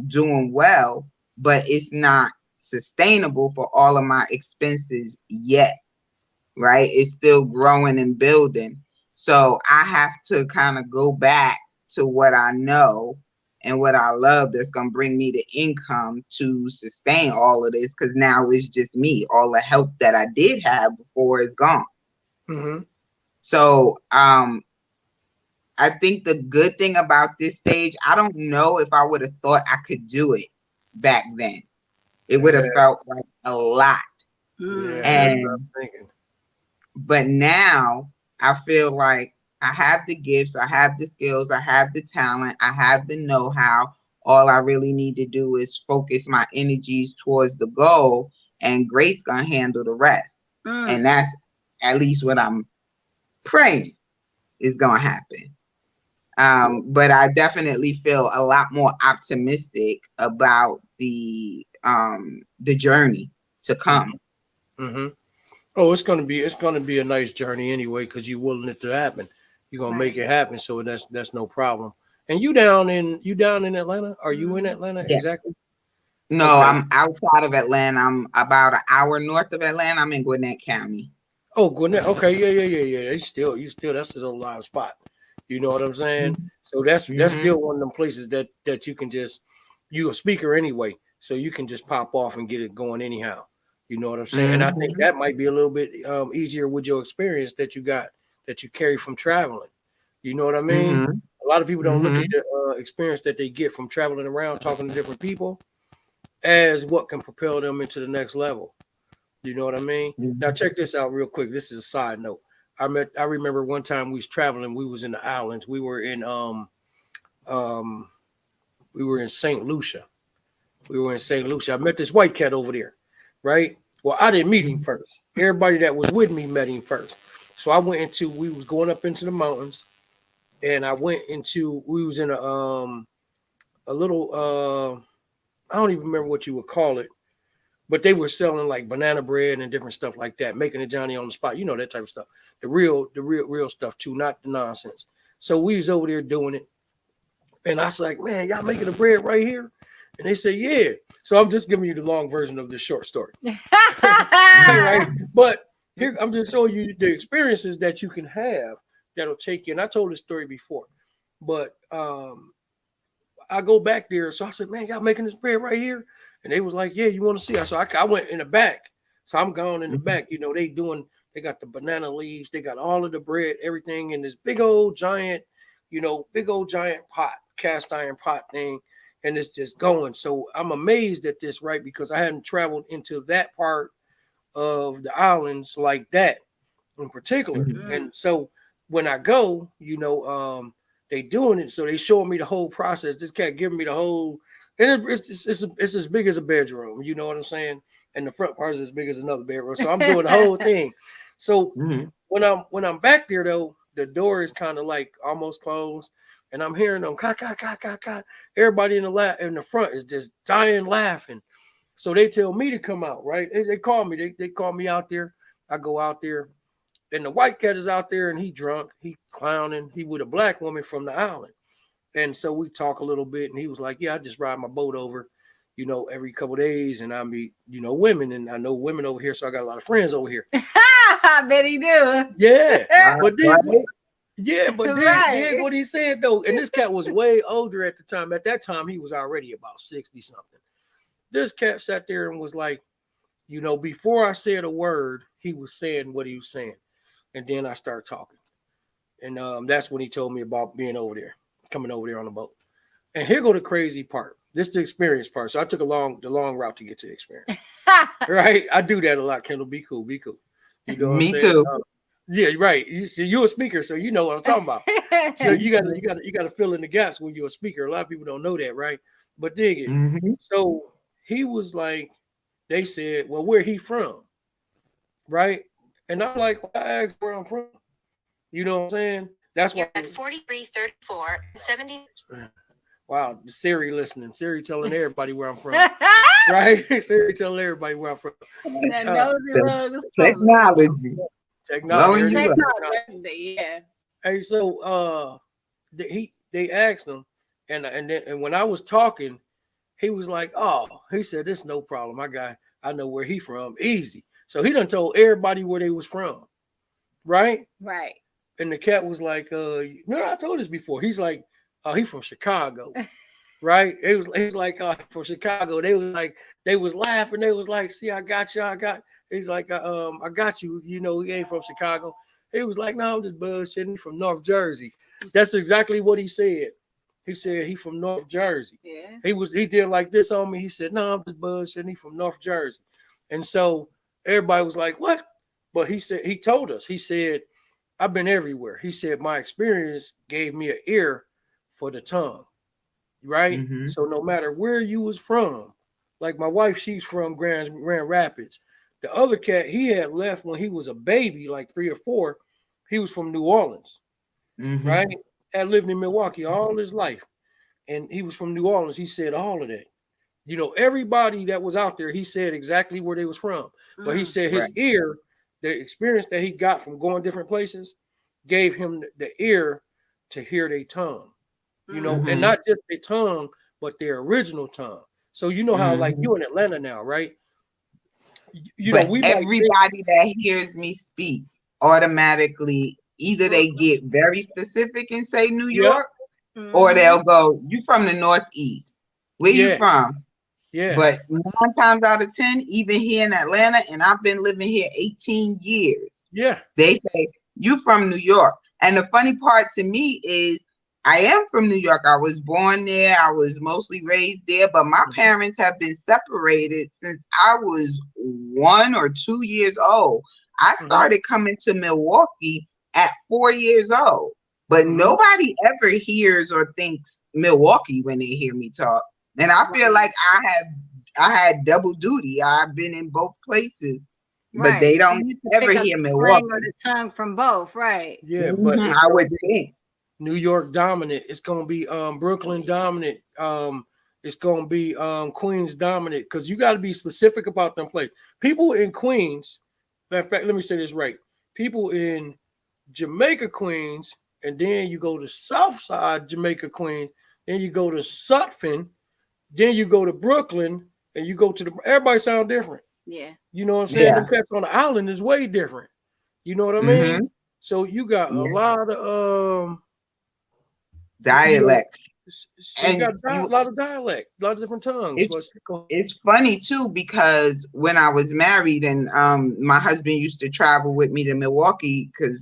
doing well, but it's not sustainable for all of my expenses yet, right? It's still growing and building. So I have to kind of go back to what I know and what I love that's going to bring me the income to sustain all of this because now it's just me. All the help that I did have before is gone. Mm-hmm. So I think the good thing about this stage, I don't know if I would have thought I could do it back then. It would have Yeah, felt like a lot. yeah, that's Mm. what And I'm thinking. but now I feel like I have the gifts, I have the skills, I have the talent, I have the know-how. All I really need to do is focus my energies towards the goal, and Grace gonna handle the rest. Mm. And that's at least what I'm praying is gonna happen. But I definitely feel a lot more optimistic about the journey to come. Mm-hmm. Oh, it's gonna be a nice journey anyway, because you're willing it to happen. You're gonna make Right. it happen, so that's no problem. And you down in Atlanta? Are you in Mhm. Atlanta Yeah. exactly? No, Okay. I'm outside of Atlanta. I'm about an hour north of Atlanta. I'm in Gwinnett County. Oh, Gwinnett. Okay, yeah. You still that's his old live spot. You know what I'm saying? So that's Mm-hmm. still one of them places that you can just you a speaker anyway, so you can just pop off and get it going anyhow. You know what I'm saying? And I think Mm-hmm. that might be a little bit easier with your experience that you carry from traveling. You know what I mean? Mm-hmm. A lot of people don't look Mm-hmm. at the experience that they get from traveling around, talking to different people, as what can propel them into the next level. You know what I mean? Now check this out real quick. This is a side note. I remember one time we was traveling, we was in the islands. Um we were in St. Lucia. We were in St. Lucia. I met this white cat over there, right? Well, I didn't meet him first. Everybody that was with me met him first. So we was going up into the mountains, and we was in a little I don't even remember what you would call it, but they were selling like banana bread and different stuff like that, making it Johnny on the spot, that type of stuff. The real stuff too, not the nonsense. So we was over there doing it, and I was like, man, y'all making the bread right here? And they said, yeah. So I'm just giving you the long version of this short story. Right? But here I'm just showing you the experiences that you can have that'll take you. And I told this story before, but I go back there. So I said, man, y'all making this bread right here? And they was like, yeah, you want to see? So I went in the back. So I'm going in the back. They got the banana leaves. They got all of the bread, everything in this big old giant pot, cast iron pot thing. And it's just going. So I'm amazed at this, right? Because I hadn't traveled into that part of the islands like that in particular. Mm-hmm. Mm. And so when I go, they doing it. So they showing me the whole process. This cat giving me the whole, and it's as big as a bedroom. You know what I'm saying? And the front part is as big as another bedroom. So I'm doing the whole thing. So Mm-hmm. when I'm back there though, the door is kind of like almost closed, and I'm hearing them ka ka ka ka ka. Everybody in the front is just dying laughing. So they tell me to come out, right? They call me. They call me out there. I go out there, and the white cat is out there, and he drunk, he clowning, he with a black woman from the island. And so we talk a little bit, and he was like, yeah, I just ride my boat over, every couple of days, and I meet, women, and I know women over here, so I got a lot of friends over here. I bet he do. Yeah. But then Right. yeah, but then Right. what he said though, and this cat was way older at the time. At that time, he was already about 60 something. This cat sat there and was like, before I said a word, he was saying what he was saying. And then I started talking. And that's when he told me about being over there, coming over there on the boat. And here go the crazy part. This is the experience part. So I took the long route to get to the experience. Right? I do that a lot, Kendall. Be cool. You know what Me I'm saying? too. Yeah, right. You see, you're a speaker, so you know what I'm talking about. So you gotta fill in the gaps when you're a speaker. A lot of people don't know that, right? But dig it. Mm-hmm. So he was like, they said, well, where he from? Right? And I'm like, well, I asked where I'm from. You know what I'm saying? That's why You're at 43, 34, 70. Wow, Siri listening. Siri telling everybody where I'm from. Right? Siri telling everybody where I'm from. That nosy little Technology. Technology. Technology, yeah. Hey, so they asked him, and when I was talking, he was like, "Oh," he said, "This no problem. I know where he from. Easy." So he done told everybody where they was from, right? Right. And the cat was like, "No, I told this before." He's like, "Oh, he from Chicago." Right? He was like, from Chicago. They was laughing. They was like, "See, I got you. He's like, I got you. You know, he ain't from Chicago." He was like, "No, I'm just bullshitting. He from North Jersey." That's exactly what he said. He said he from North Jersey. Yeah. He did like this on me. He said, "No, I'm just bullshitting. He from North Jersey." And so everybody was like, "What?" But he told us. He said, "I've been everywhere." He said, "My experience gave me an ear for the tongue." Right? Mm-hmm. So no matter where you was from, like my wife, she's from Grand Rapids. The other cat, he had left when he was a baby, like 3 or 4. He was from New Orleans, Mm-hmm. right? Had lived in Milwaukee all his life. And he was from New Orleans. He said all of that. You know, everybody that was out there, he said exactly where they was from. But he said his ear, the experience that he got from going different places, gave him the ear to hear their tongue. You know, and not just their tongue, but their original tongue. So you know how, like, you in Atlanta now, right? You know, But we might think, everybody that hears me speak automatically either they get very specific and say New yeah, York, or they'll go, "You from the Northeast? Where you yeah, from?" yeah, But 9 times out of 10, even here in Atlanta, and I've been living here 18 years, yeah. they say, "You from New York." And the funny part to me is I am from New York. I was born there. I was mostly raised there, but my parents have been separated since I was 1 or 2 years old. I started coming to Milwaukee at 4 years old, but nobody ever hears or thinks Milwaukee when they hear me talk. And I feel like I had double duty. I've been in both places, but they don't ever hear Milwaukee. Or the tongue from both, right? Yeah, but it's I would think. New York dominant. It's gonna be Brooklyn dominant. It's gonna be Queens dominant, because you got to be specific about them places. People in Queens, in fact, let me say this right. People in Jamaica, Queens, and then you go to Southside Jamaica, Queens, then you go to Sutphin, then you go to Brooklyn, and you go to everybody sound different. Yeah. You know what I'm saying? The cats on the island is way different. You know what I mean? So you got a lot of dialect. You got a lot of dialect, a lot of different tongues. It's funny too, because when I was married and my husband used to travel with me to Milwaukee, because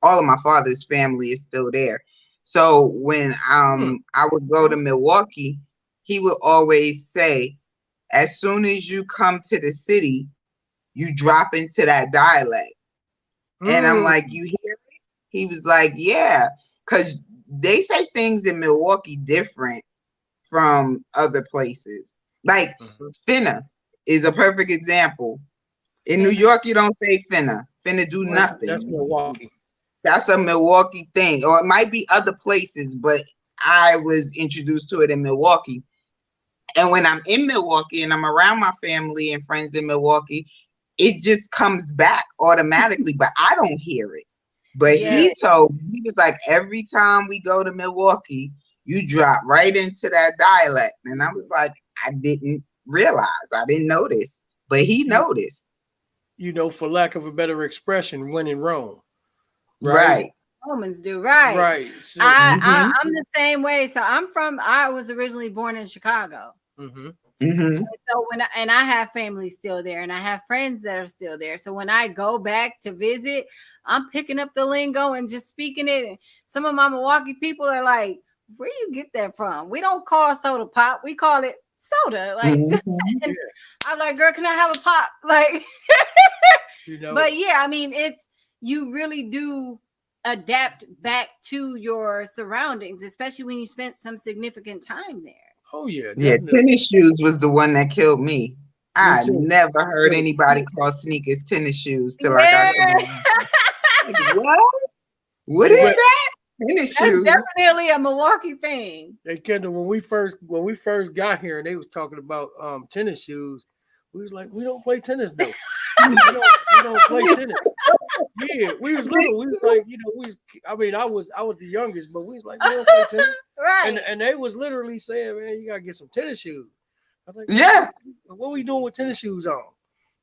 all of my father's family is still there. So when I would go to Milwaukee, he would always say, as soon as you come to the city, you drop into that dialect. And I'm like, "You hear it?" He was like, "Yeah," because they say things in Milwaukee different from other places. Like finna is a perfect example. In New York, you don't say finna. Finna do nothing. That's Milwaukee. That's a Milwaukee thing, or it might be other places, but I was introduced to it in Milwaukee. And when I'm in Milwaukee and I'm around my family and friends in Milwaukee, it just comes back automatically, but I don't hear it. But he was like, every time we go to Milwaukee, you drop right into that dialect. And I was like, I didn't realize, I didn't notice, but he noticed. You know, for lack of a better expression, when in Rome. Right. Romans do, right. Right. So, I'm the same way. So I was originally born in Chicago. Mm-hmm. So I have family still there, and I have friends that are still there. So when I go back to visit, I'm picking up the lingo and just speaking it. And some of my Milwaukee people are like, "Where you get that from? We don't call soda pop. We call it soda." Like, Mm-hmm. and I'm like, "Girl, can I have a pop?" Like, but yeah, I mean, you really do adapt back to your surroundings, especially when you spent some significant time there. Oh yeah, Yeah, definitely. tennis shoes was the one that killed me. Me I too. never heard Too. anybody call sneakers tennis shoes till I got to Yeah, Milwaukee. Like, what? What Hey, is but that? Tennis that's shoes. definitely a Milwaukee thing. hey Kendall, when we first got here and they was talking about tennis shoes, we was like, we don't play tennis though. We don't play tennis. Yeah, we was little. We was like, I mean, I was the youngest, but we was like, we don't play tennis. Right. And they was literally saying, man, you gotta get some tennis shoes. I was like, Yeah. what we doing with tennis shoes on?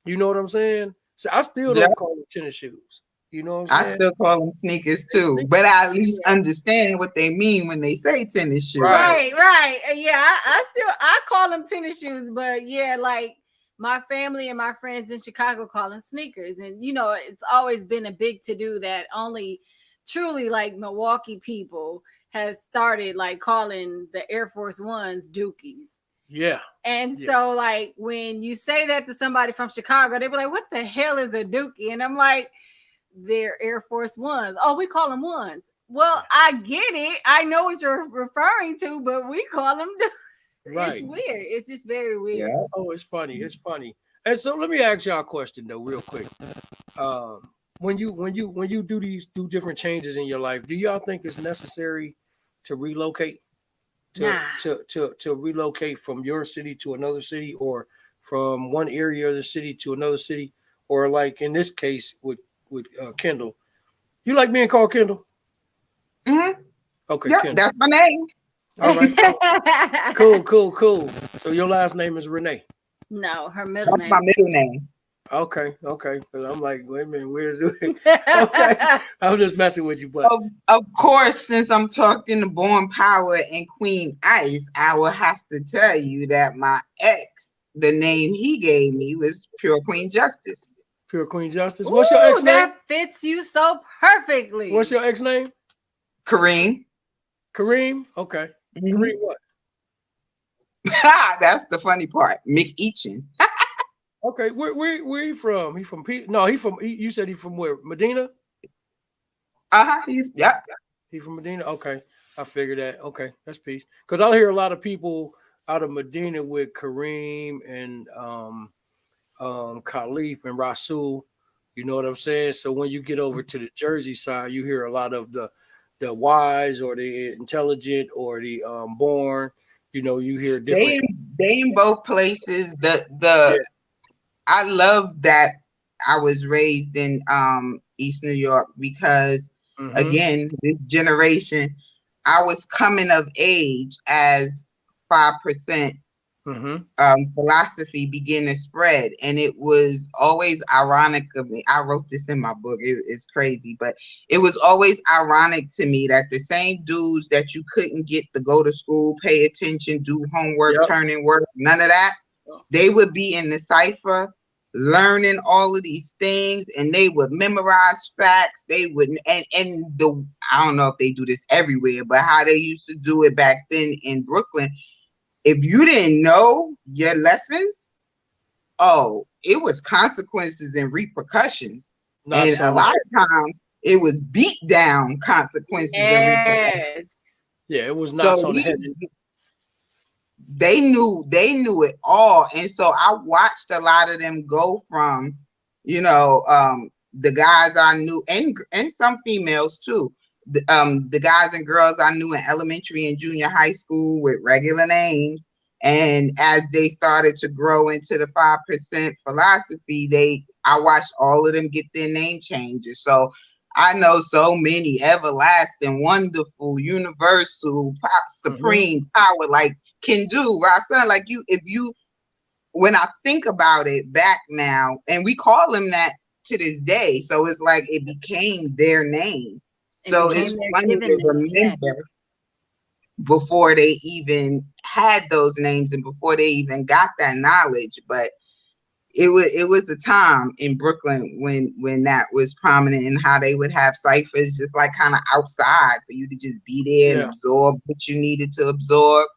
You know what I'm saying? So I still Yeah. don't call them tennis shoes. You know what I'm I saying? still call them sneakers too, but I at least understand what they mean when they say tennis shoes. Right. Right. Yeah, I call them tennis shoes, but yeah, like my family and my friends in Chicago call them sneakers. And it's always been a big to do that only truly like Milwaukee people have started like calling the Air Force Ones Dookies. Yeah. And so like when you say that to somebody from Chicago, they be like, what the hell is a Dookie? And I'm like, they're Air Force Ones. Oh, we call them ones. Well, I get it. I know what you're referring to, but we call them. Right. It's weird. It's just very weird. Yeah. Oh, it's funny. It's funny. And so let me ask y'all a question though, real quick. When you do different changes in your life, do y'all think it's necessary to relocate? Nah. To relocate from your city to another city, or from one area of the city to another city, or like in this case with Kendall. You like being called Kendall? Mm-hmm. Okay, Yep, Kendall. that's my name. All right. Cool. So your last name is Renee. No, her middle That's name. my middle name. Okay. But I'm like, wait a minute, where's it? Okay. I'm just messing with you, but Of course, since I'm talking to Born Power and Queen Ice, I will have to tell you that my ex, the name he gave me was Pure Queen Justice. Pure Queen Justice. What's your ex name? That fits you so perfectly. What's your ex name? Kareem. Kareem. Okay. Mhm. Kareem what? That's the funny part. McEachin. Okay. Where he from? He from No, you said he from where? Medina? Yep. He from Medina? Okay. I figured that. Okay, that's peace. Because I hear a lot of people out of Medina with Kareem and Khalif and Rasul. You know what I'm saying? So when you get over to the Jersey side, you hear a lot of the wise or the intelligent or the born. You hear different. They in both places. I love that I was raised in East New York because again, this generation, I was coming of age as 5% philosophy began to spread, and it was always ironic of me. I wrote this in my book. It's crazy, but it was always ironic to me that the same dudes that you couldn't get to go to school, pay attention, do homework, turn in work, none of that, they would be in the cipher learning all of these things, and they would memorize facts. They would, and I don't know if they do this everywhere, but how they used to do it back then in Brooklyn, if you didn't know your lessons, it was consequences and repercussions. And a lot of times it was beat down consequences and repercussions. Yeah, it was not so they knew it all. And so I watched a lot of them go from, the guys I knew and some females too. The guys and girls I knew in elementary and junior high school with regular names. And as they started to grow into the 5% philosophy, I watched all of them get their name changes. So I know so many everlasting, wonderful, universal, supreme power like can do. Right? So like when I think about it back now, and we call them that to this day. So it's like it became their name. So it's funny to remember before they even had those names and before they even got that knowledge. But it was a time in Brooklyn when that was prominent, and how they would have ciphers just like kind of outside for you to just be there and Yeah, absorb what you needed to absorb.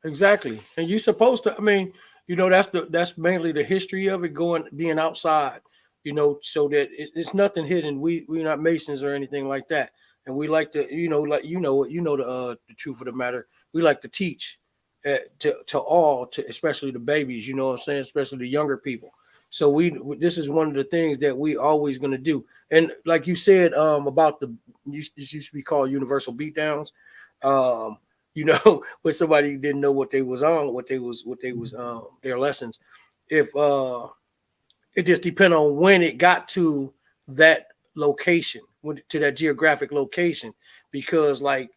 exactly. And you're supposed to. I mean, that's mainly the history of it being outside. So that it's nothing hidden. We're not Masons or anything like that. And we like to, the truth of the matter. We like to teach to all, to especially the babies. You know what I'm saying? Especially the younger people. So this is one of the things that we always going to do. And like you said, about this used to be called universal beatdowns. Um, when somebody didn't know what they was on, what they was their lessons. If It just depends on when it got to that location, to that geographic location, because like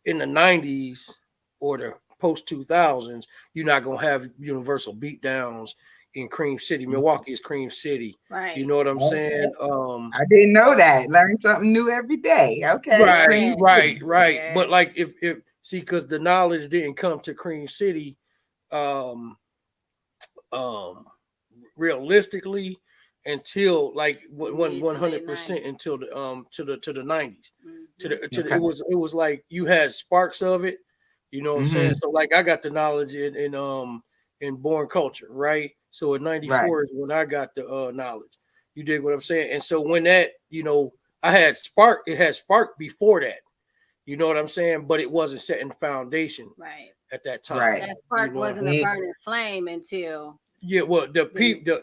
in the 90s or the post 2000s, you're not gonna have universal beatdowns in Cream City. Milwaukee is Cream City. You Right. know what I'm Okay. saying? I didn't know that. Learn something new every day. Okay, Right, Cream Yeah. right, City. right. Yeah. But like if see, because the knowledge didn't come to Cream City, um, um, realistically, until like Mid one to late hundred percent 90s. until the 90s. Hmm. It Okay. was like you had sparks of it. You know what I'm saying? Mm-hmm. So like I got the knowledge in born culture, right? So in Right. '94 is when I got the knowledge. You dig what I'm saying? And so when that, I had spark, it had spark before that. You know what I'm saying? But it wasn't setting foundation Right. at that time. Right. That You spark know, wasn't a burning flame until yeah. Well, the the people,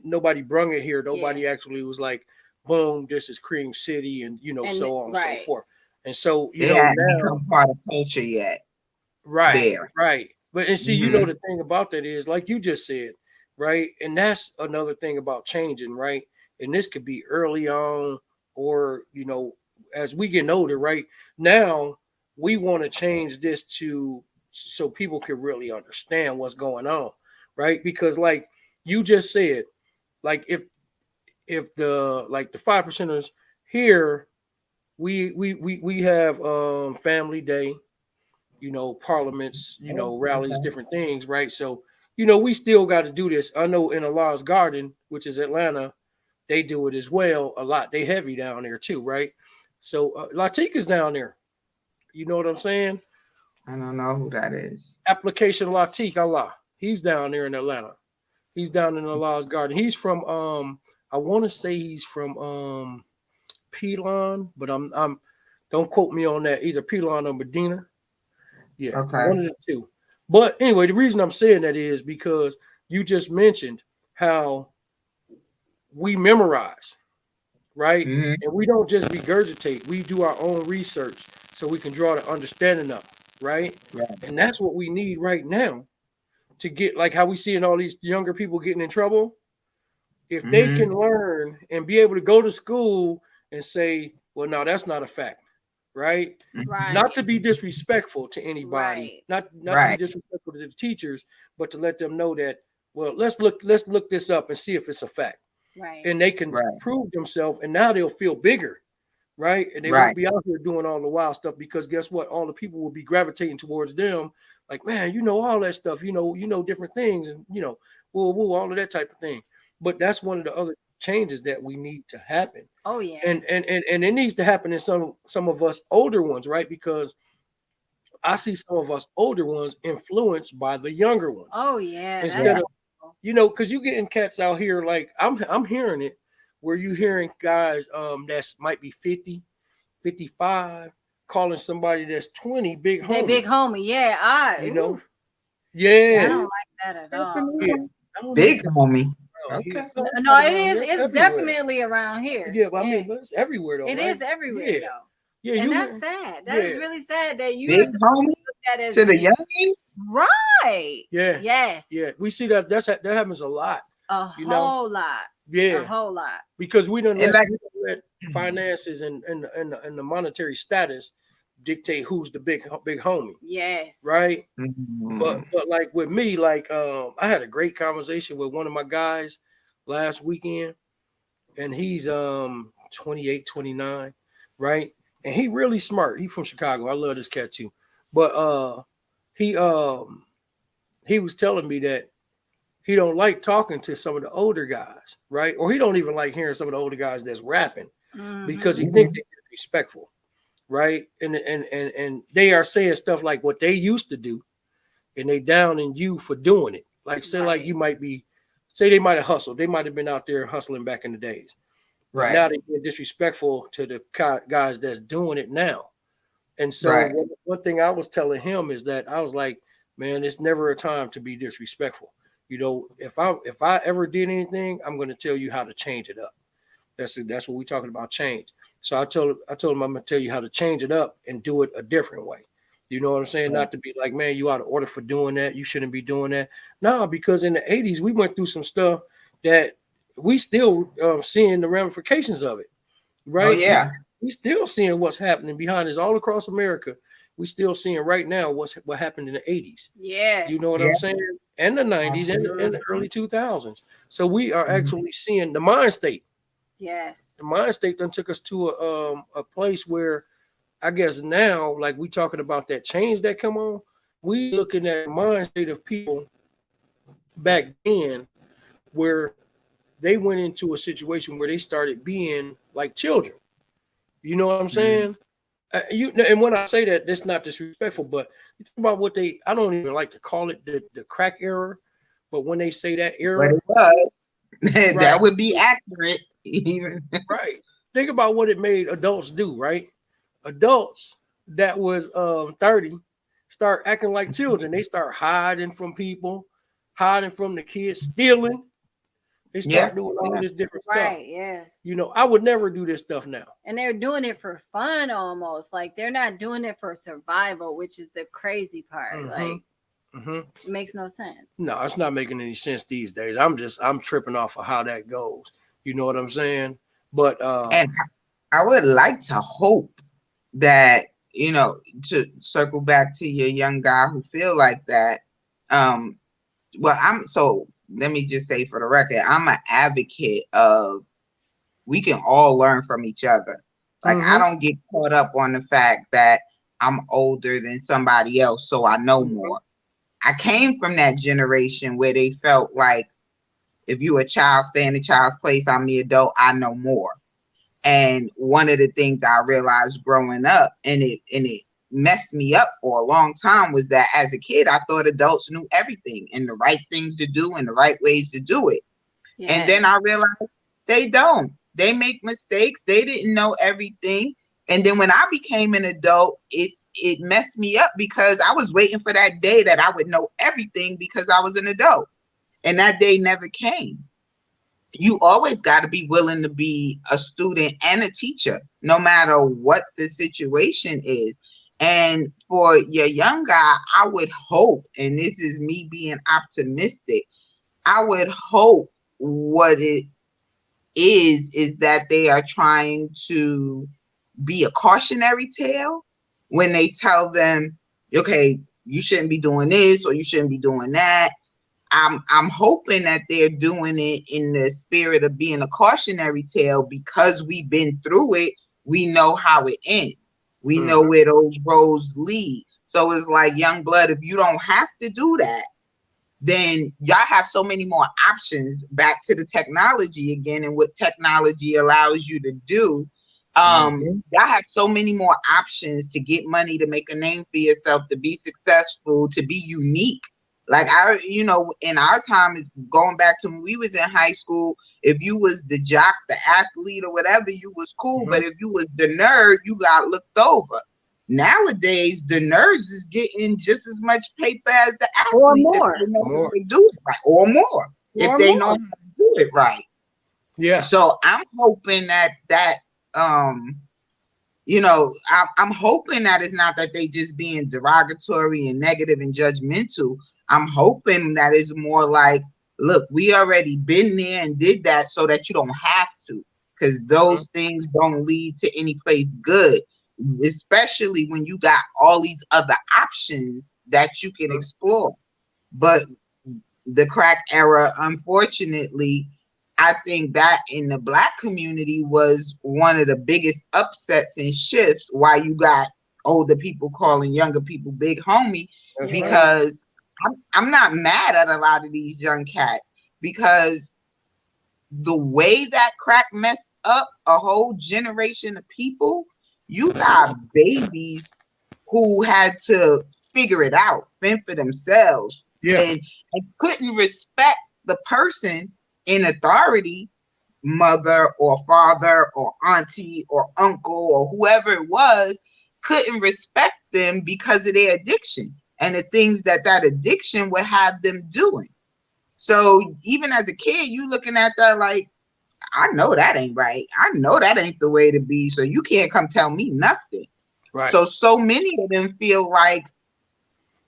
nobody brung it here. yeah. Nobody actually was like, boom, this is Cream City, and And so on and so right. forth. And so It hadn't now, become part of culture yet right, Right. there. right. But and see, Mm-hmm. the thing about that is, like you just said, right, and that's another thing about changing, right. And this could be early on, or as we get older, right now, we want to change this to so people can really understand what's going on, right? Because like you just said, like if the 5 percenters here, we have family day, parliaments, Oh, rallies, okay. different things, right? So we still got to do this. I know in Allah's Garden, which is Atlanta, they do it as well a lot. They heavy down there too, right? So Latika's down there. You know what I'm saying? I don't know who that is. Application Latik Allah. He's down there in Atlanta. He's down in Allah's Garden. He's from I want to say he's from Pelon, but I'm don't quote me on that, either Pelon or Medina. Yeah, Okay. one of the two. But anyway, the reason I'm saying that is because you just mentioned how we memorize, right? Mm-hmm. And we don't just regurgitate, we do our own research so we can draw the understanding up, right? Right. And that's what we need right now to get, like how we seeing all these younger people getting in trouble. If they Mm-hmm. can learn and be able to go to school and say, well, no, that's not a fact, right? Mm-hmm. Not Right. to be disrespectful to anybody, Right. not to be Right. disrespectful to the teachers, but to let them know that, well, let's look this up and see if it's a fact. Right. And they can Right. prove themselves, and now they'll feel bigger, right? And they won't Right. be out here doing all the wild stuff, because guess what? All the people will be gravitating towards them, like, man, all that stuff, different things, and woo woo, all of that type of thing. But that's one of the other changes that we need to happen. Oh yeah. And it needs to happen in some of us older ones, right? Because I see some of us older ones influenced by the younger ones. Oh yeah. That's Instead Yeah. of, because you getting cats out here, like I'm hearing it, where you hearing guys that's might be 50, 55, calling somebody that's 20 big they homie. big homie. Yeah. I Ooh, I yeah, don't like that at That's a all. new yeah. one. I don't know if Big that's homie. around here. Okay. No, it's No, not it around is. here. It's It's everywhere. definitely around here. Yeah, but I Yeah. mean, but it's everywhere though, It right? is everywhere Yeah, though. yeah. And You that's hear? sad. That is Yeah, really sad that you are Big supposed homie to look at as to the youngins. right. yeah, Yes. yeah. We see that happens a lot. A You know? whole lot. A Yeah, whole lot. because we don't And let like, finances and the monetary status dictate who's the big homie, Yes. right? Mhm. But like with me, like I had a great conversation with one of my guys last weekend, and he's 28, 29, right? And he really smart. He from Chicago. I love this cat too. But he he was telling me that he don't like talking to some of the older guys, right? Or he don't even like hearing some of the older guys that's rapping because he think they're disrespectful, right? And they are saying stuff like what they used to do, and they down in you for doing it. Like say like you might be, say they might have hustled, they might have been out there hustling back in the days, but now they get disrespectful to the guys that's doing it now. And so one thing I was telling him is that I was like, man, it's never a time to be disrespectful. You know, if I ever did anything, I'm going to tell you how to change it up. That's what we're talking about, change. So I told him I'm going to tell you how to change it up and do it a different way. You know what I'm saying? Not to be like, man, you out of order for doing that. You shouldn't be doing that. No, because in the 80s, we went through some stuff that we still seeing the ramifications of it, right? Oh, yeah. We still seeing what's happening behind us all across America. We still seeing right now what happened in the 80s. Yes. You know what I'm saying? And the 90s and the early 2000s. So we are actually seeing the mind state. Yes. The mind state then took us to a place where I guess now, like we talking about that change that come on, we looking at the mind state of people back then where they went into a situation where they started being like children. You know what I'm saying? And when I say that, that's not disrespectful, but you think about what I don't even like to call it the crack era, but when they say that era, but it was. Right. That would be accurate. Even right. Think about what it made adults do, right? Adults that was 30 start acting like children. They start hiding from people, hiding from the kids, stealing. They start doing all this different stuff. Right, yes. You know, I would never do this stuff now. And they're doing it for fun almost. Like they're not doing it for survival, which is the crazy part. Like it makes no sense. No, it's not making any sense these days. I'm tripping off of how that goes. You know what I'm saying? But and I would like to hope that, you know, to circle back to your young guy who feel like that. Let me just say for the record, I'm an advocate of we can all learn from each other. Like I don't get caught up on the fact that I'm older than somebody else, so I know more. I came from that generation where they felt like if you a child, stay in the child's place, I'm the adult, I know more. And one of the things I realized growing up, and it messed me up for a long time, was that as a kid, I thought adults knew everything and the right things to do and the right ways to do it. Yes. And then I realized they don't. They make mistakes. They didn't know everything. And then when I became an adult, it messed me up because I was waiting for that day that I would know everything because I was an adult. And that day never came. You always got to be willing to be a student and a teacher, no matter what the situation is. And for your young guy, I would hope, and this is me being optimistic, I would hope what it is that they are trying to be a cautionary tale when they tell them, okay, you shouldn't be doing this or you shouldn't be doing that. I'm hoping that they're doing it in the spirit of being a cautionary tale because we've been through it. We know how it ends. We know where those roads lead. So it's like, young blood, if you don't have to do that, then y'all have so many more options. Back to the technology again and what technology allows you to do. Y'all have so many more options to get money, to make a name for yourself, to be successful, to be unique. Like in our time, is going back to when we was in high school, if you was the jock, the athlete or whatever, you was cool. But if you was the nerd, you got looked over. Nowadays, the nerds is getting just as much paper as the athletes if they know how to do it right, or more if they know how to do it right. Yeah. So I'm hoping that I'm hoping that it's not that they just being derogatory and negative and judgmental. I'm hoping that it's more like, look, we already been there and did that so that you don't have to, because those things don't lead to any place good, especially when you got all these other options that you can explore. But the crack era, unfortunately, I think that in the Black community was one of the biggest upsets and shifts why you got older people calling younger people big homie. That's right. because I'm not mad at a lot of these young cats, because the way that crack messed up a whole generation of people, you got babies who had to figure it out, fend for themselves, Yeah. and couldn't respect the person in authority, mother or father or auntie or uncle or whoever it was, couldn't respect them because of their addiction and the things that addiction would have them doing. So even as a kid, you looking at that like, I know that ain't right. I know that ain't the way to be. So you can't come tell me nothing. Right. So many of them feel like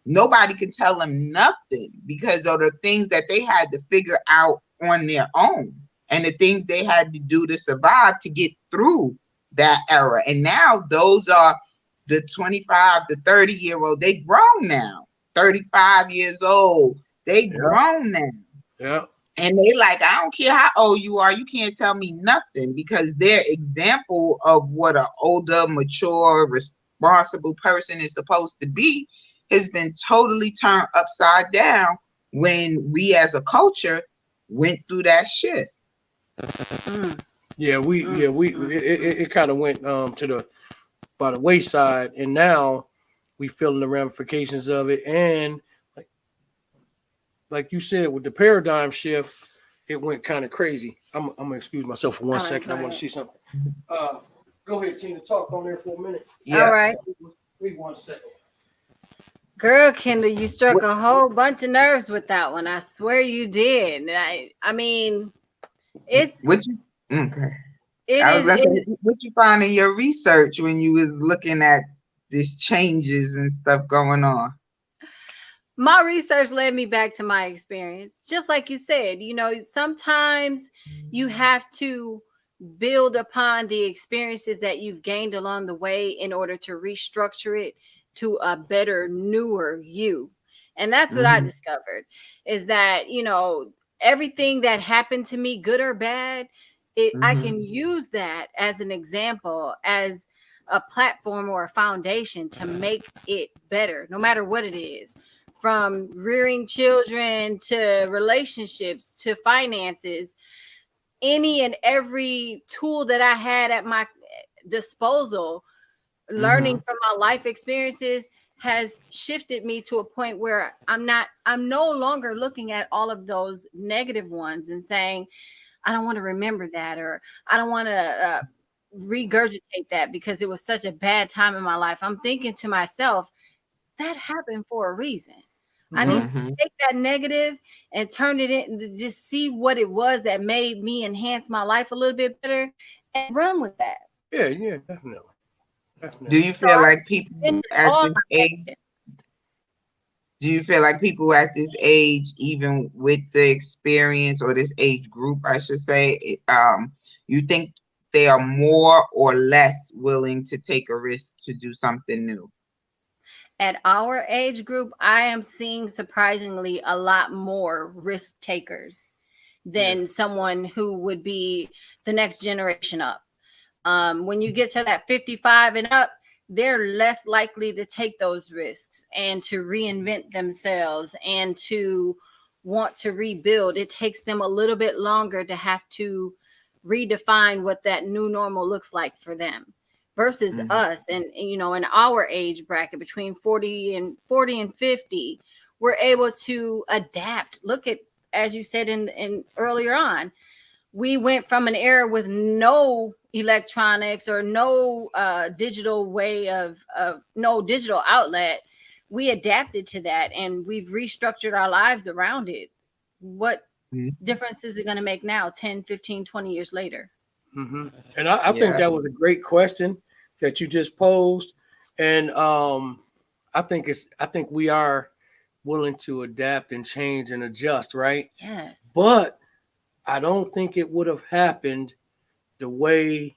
nobody can tell them nothing because of the things that they had to figure out on their own and the things they had to do to survive to get through that era. And now those are the 25 to 30-year-old. They grown now, 35 years old. They grown now. Yeah. And they like, I don't care how old you are, you can't tell me nothing, because their example of what an older, mature, responsible person is supposed to be has been totally turned upside down when we as a culture went through that shit. Yeah, it kind of went to the by the wayside, and now we feeling the ramifications of it. And like you said, with the paradigm shift, it went kind of crazy. I'm gonna excuse myself for 1 second. I want to see something. Go ahead, Tina. Talk on there for a minute. Yeah. All right. Wait 1 second. Girl, Kendall, you struck a whole bunch of nerves with that one. I swear you did. And I mean, it's What you okay? it I was is. gonna say, what you find in your research when you was looking at these changes and stuff going on? My research led me back to my experience. Just like you said, you know, sometimes you have to build upon the experiences that you've gained along the way in order to restructure it to a better, newer you. And that's what I discovered, is that, you know, everything that happened to me, good or bad, I can use that as an example, as a platform or a foundation to make it better, no matter what it is. From rearing children to relationships to finances, any and every tool that I had at my disposal, learning from my life experiences has shifted me to a point where I'm no longer looking at all of those negative ones and saying, I don't want to remember that, or I don't want to regurgitate that because it was such a bad time in my life. I'm thinking to myself, that happened for a reason. I need to take that negative and turn it in, to just see what it was that made me enhance my life a little bit better and run with that. Yeah, definitely. Do you feel like people at this age? Do you feel like people at this age, even with the experience, or this age group, I should say, you think they are more or less willing to take a risk to do something new? At our age group, I am seeing surprisingly a lot more risk takers than someone who would be the next generation up. When you get to that 55 and up, they're less likely to take those risks and to reinvent themselves and to want to rebuild. It takes them a little bit longer to have to redefine what that new normal looks like for them. Versus us, and you know, in our age bracket between 40 and 50, we're able to adapt. Look at, as you said in earlier on, we went from an era with no electronics or no digital way of no digital outlet. We adapted to that and we've restructured our lives around it. What difference is it going to make now, 10, 15, 20 years later? And I think that was a great question that you just posed, and I think we are willing to adapt and change and adjust, right? Yes. But I don't think it would have happened the way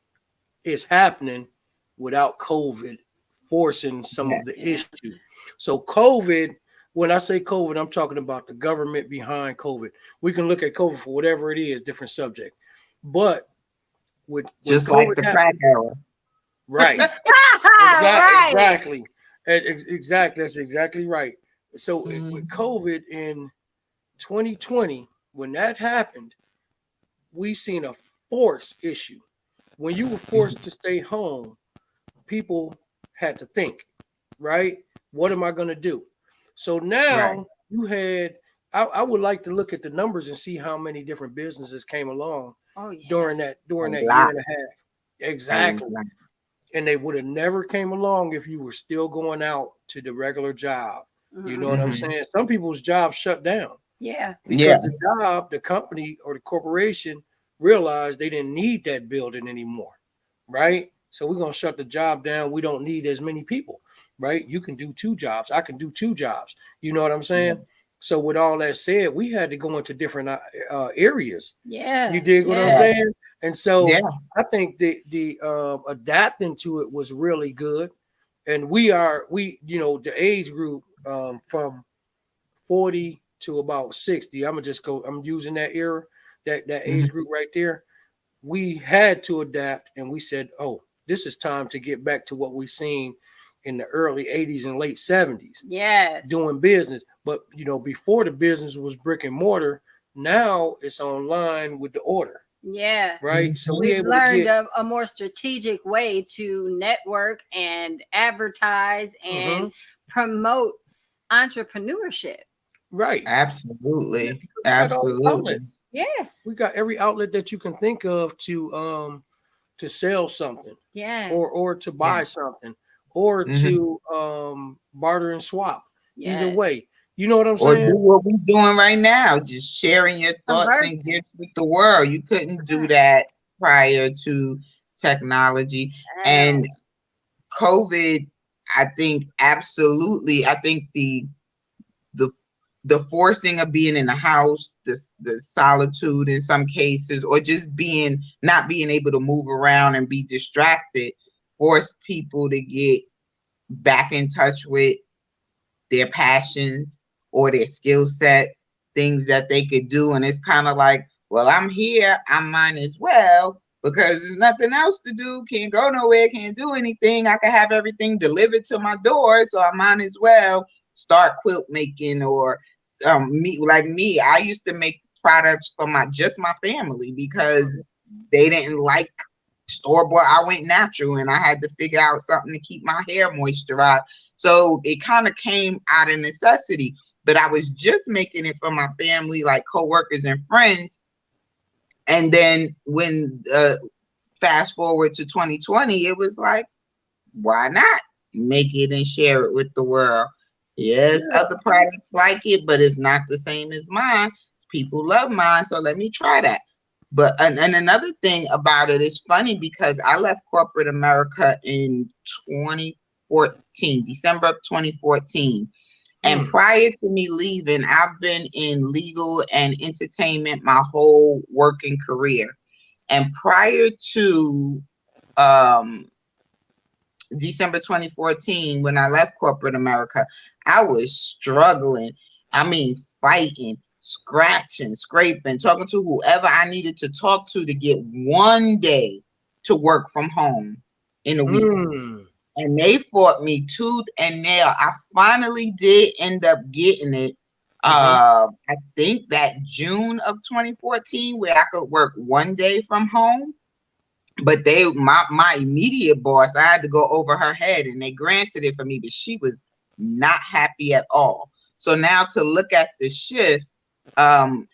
it's happening without COVID forcing some of the issue. So COVID, when I say COVID, I'm talking about the government behind COVID. We can look at COVID for whatever it is, different subject, but with just COVID like the crack era. Right. Exactly. Exactly. That's exactly right. So with COVID in 2020, when that happened, we seen a force issue. When you were forced to stay home, people had to think, right? What am I going to do? So Right. now you had, I would like to look at the numbers and see how many different businesses came along Oh yeah. A during that year lot. and a half. A Exactly. lot. And they would have never came along if you were still going out to the regular job. You know what I'm Mm-hmm. saying? Some people's jobs shut down Yeah. Yeah. because the job, the company or the corporation realized they didn't need that building anymore, right? So we're gonna shut the job down. We don't need as many people, right? You can do two jobs. I can do two jobs. You know what I'm saying? So with all that said, we had to go into different areas. Yeah. You dig what I'm Yeah. saying? And so Yeah. I think the adapting to it was really good. And we the age group from 40 to about 60. I'm using that era, that Mhm. age group right there. We had to adapt and we said, oh, this is time to get back to what we seen in the early 80s and late 70s Yes. doing business. But before the business was brick and mortar, now it's online with the order, Yeah. right? So we We've able to learned get a more strategic way to network and advertise and mhm, promote entrepreneurship. right. Yeah, Absolutely. because we got all the Absolutely. outlets. Yes. We got every outlet that you can think of to sell something Yes. or to Yeah. buy something or Hmm. to barter and swap. Either Yes. way. You know what I'm Or do saying? what we're doing right now, just sharing your thoughts and Conversing. gifts with the world. You couldn't do that prior to technology. Wow. And COVID, I think absolutely. I think the the forcing of being in the house, the solitude in some cases, or just being not being able to move around and be distracted, forced people to get back in touch with their passions or their skill sets, things that they could do. And it's kind of like, well, I'm here, I might as well because there's nothing else to do. Can't go nowhere, can't do anything. I can have everything delivered to my door, so I might as well start quilt making or me. I used to make products for my family because they didn't like store bought. I went natural and I had to figure out something to keep my hair moisturized. So it kind of came out of necessity. But I was just making it for my family, like coworkers and friends. And then when fast forward to 2020, it was like, why not make it and share it with the world? Yes, Yeah. other products like it, but it's not the same as mine. People love mine, so let me try that. But and another thing about it is funny because I left corporate America in 2014, December of 2014. And Mm, prior to me leaving, I've been in legal and entertainment my whole working career. And prior to um December 2014, when I left corporate America, I was struggling. I mean, fighting, scratching, scraping, talking to whoever I needed to talk to get one day to work from home in a week. mm, And they fought me tooth and nail. I finally did end up getting it. mhm, I think that June of 2014, where I could work one day from home, but my immediate boss, I had to go over her head and they granted it for me, but she was not happy at all. So now to look at the shift, um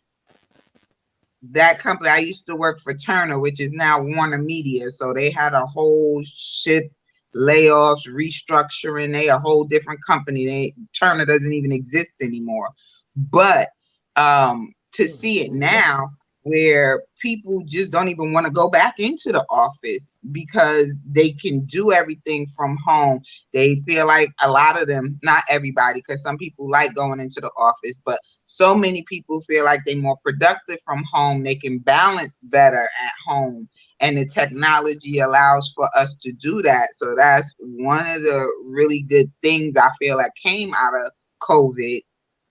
that company, I used to work for Turner, which is now Warner Media, so they had a whole shift, layoffs, restructuring. They a whole different company. Turner doesn't even exist anymore. But to see it mhm, now where people just don't even want to go back into the office because they can do everything from home. They feel like a lot of them, not everybody, because some people like going into the office, but so many people feel like they're more productive from home. They can balance better at home. And the technology allows for us to do that. So that's one of the really good things I feel like came out of COVID.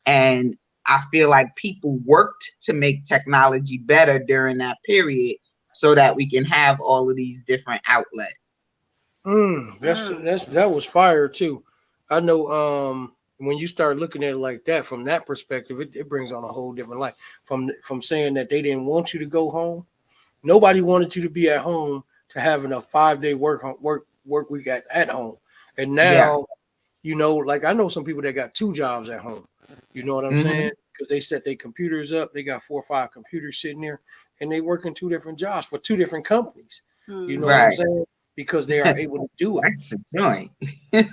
And I feel like people worked to make technology better during that period so that we can have all of these different outlets. mm. Mm. That was fire too. I know when you start looking at it like that, from that perspective, it brings on a whole different life. From saying that they didn't want you to go home, nobody wanted you to be at home to having a 5-day work week at home. And Yeah. now, like I know some people that got 2 jobs at home. You know what I'm Mm-hmm. saying? Because they set their computers up. They got 4 or 5 computers sitting there, and they work in 2 different jobs for 2 different companies. You know what I'm Right. saying? Because they are able to do it. That's a joint. Yeah,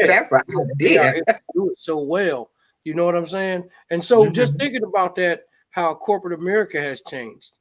That's an yeah, they are idea. able to do it so well. You know what I'm saying? And so just Mm-hmm. thinking about that, how corporate America has changed.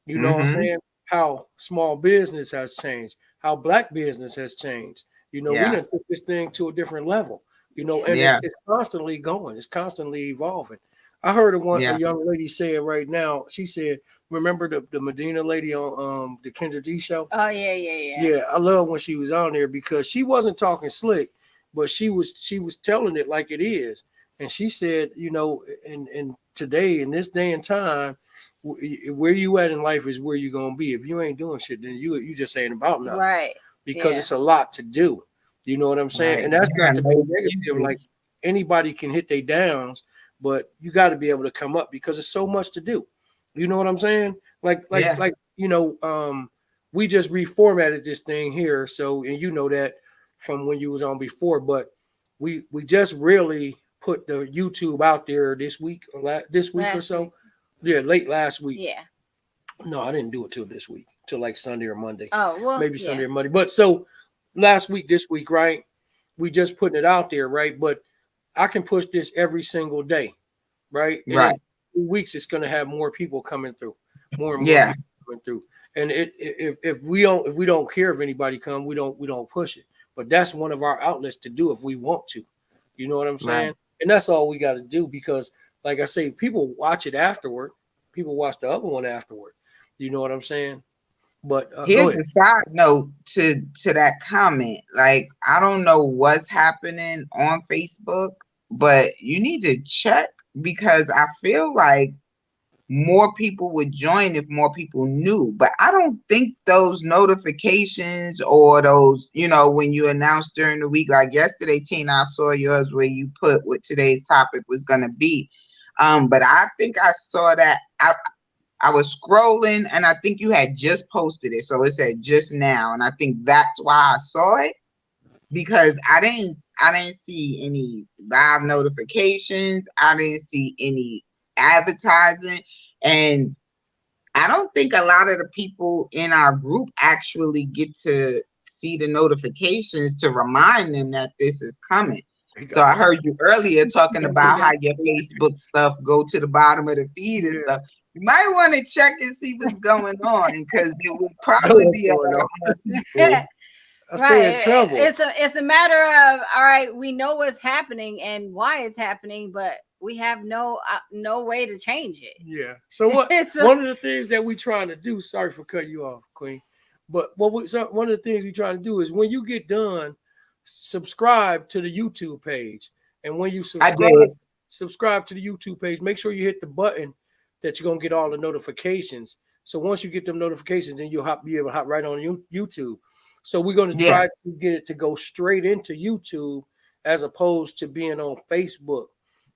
You know what I'm Mm-hmm. saying? How small business has changed, how black business has changed. We Yeah. done took this thing to a different level, Yeah. and Yeah. it's constantly going, it's constantly evolving. I heard a Yeah. young lady say it right now. She said, remember the Medina lady on the Kendra D show? Oh yeah, yeah, yeah. Yeah, I love when she was on there because she wasn't talking slick, but she was telling it like it is. And she said, in today, in this day and time, where you at in life is where you're gonna be. If you ain't doing shit, then you just ain't about nothing, Right. because Yeah. it's a lot to do. You know what I'm saying? Right. And that's There are not to be no negative. Like, excuses. anybody can hit their downs, but you got to be able to come up because it's so much to do. You know what I'm saying? Yeah. We just reformatted this thing here, so, and that from when you was on before, but we just really put the YouTube out there this week, this week or Last so. week. Yeah, late last week. Yeah. No, I didn't do it till this week, till like Sunday or Monday, Oh well. maybe Yeah. Sunday or Monday. But so last week, this week, right? We just putting it out there, right? But I can push this every single day, right? And in Right. 2 weeks, it's going to have more people coming through, more and more Yeah. people coming through. And if we don't care if anybody come, we don't push it. But that's one of our outlets to do if we want to. You know what I'm Right. saying? And that's all we got to do, because, like I say, people watch it afterward. People watch the other one afterward. You know what I'm saying? But go Here's ahead. a side note to that comment. Like, I don't know what's happening on Facebook, but you need to check, because I feel like more people would join if more people knew. But I don't think those notifications, or those, when you announce during the week, like yesterday, Tina, I saw yours where you put what today's topic was gonna be. But I think I saw that. I was scrolling, and I think you had just posted it. So it said just now. And I think that's why I saw it, because I didn't see any live notifications. I didn't see any advertising. And I don't think a lot of the people in our group actually get to see the notifications to remind them that this is coming. You So got I it. heard you earlier talking about how Yeah. your Facebook stuff go to the bottom of the feed and Yeah, stuff. You might want to check and see what's going on, because it would I know probably what's be a going lot on. more people. I stay in Right. trouble. It's a matter of, all right, we know what's happening and why it's happening, but we have no way to change it. Yeah. So It's one of the things that we trying to do, sorry for cutting you off, Queen, but one of the things we trying to do is, when you get done, subscribe to the YouTube page. And when you I subscribe did. subscribe to the YouTube page, make sure you hit the button that you're gonna get all the notifications. So once you get them notifications, then you'll be able to hop right on YouTube. So we're gonna Yeah. try to get it to go straight into YouTube, as opposed to being on Facebook.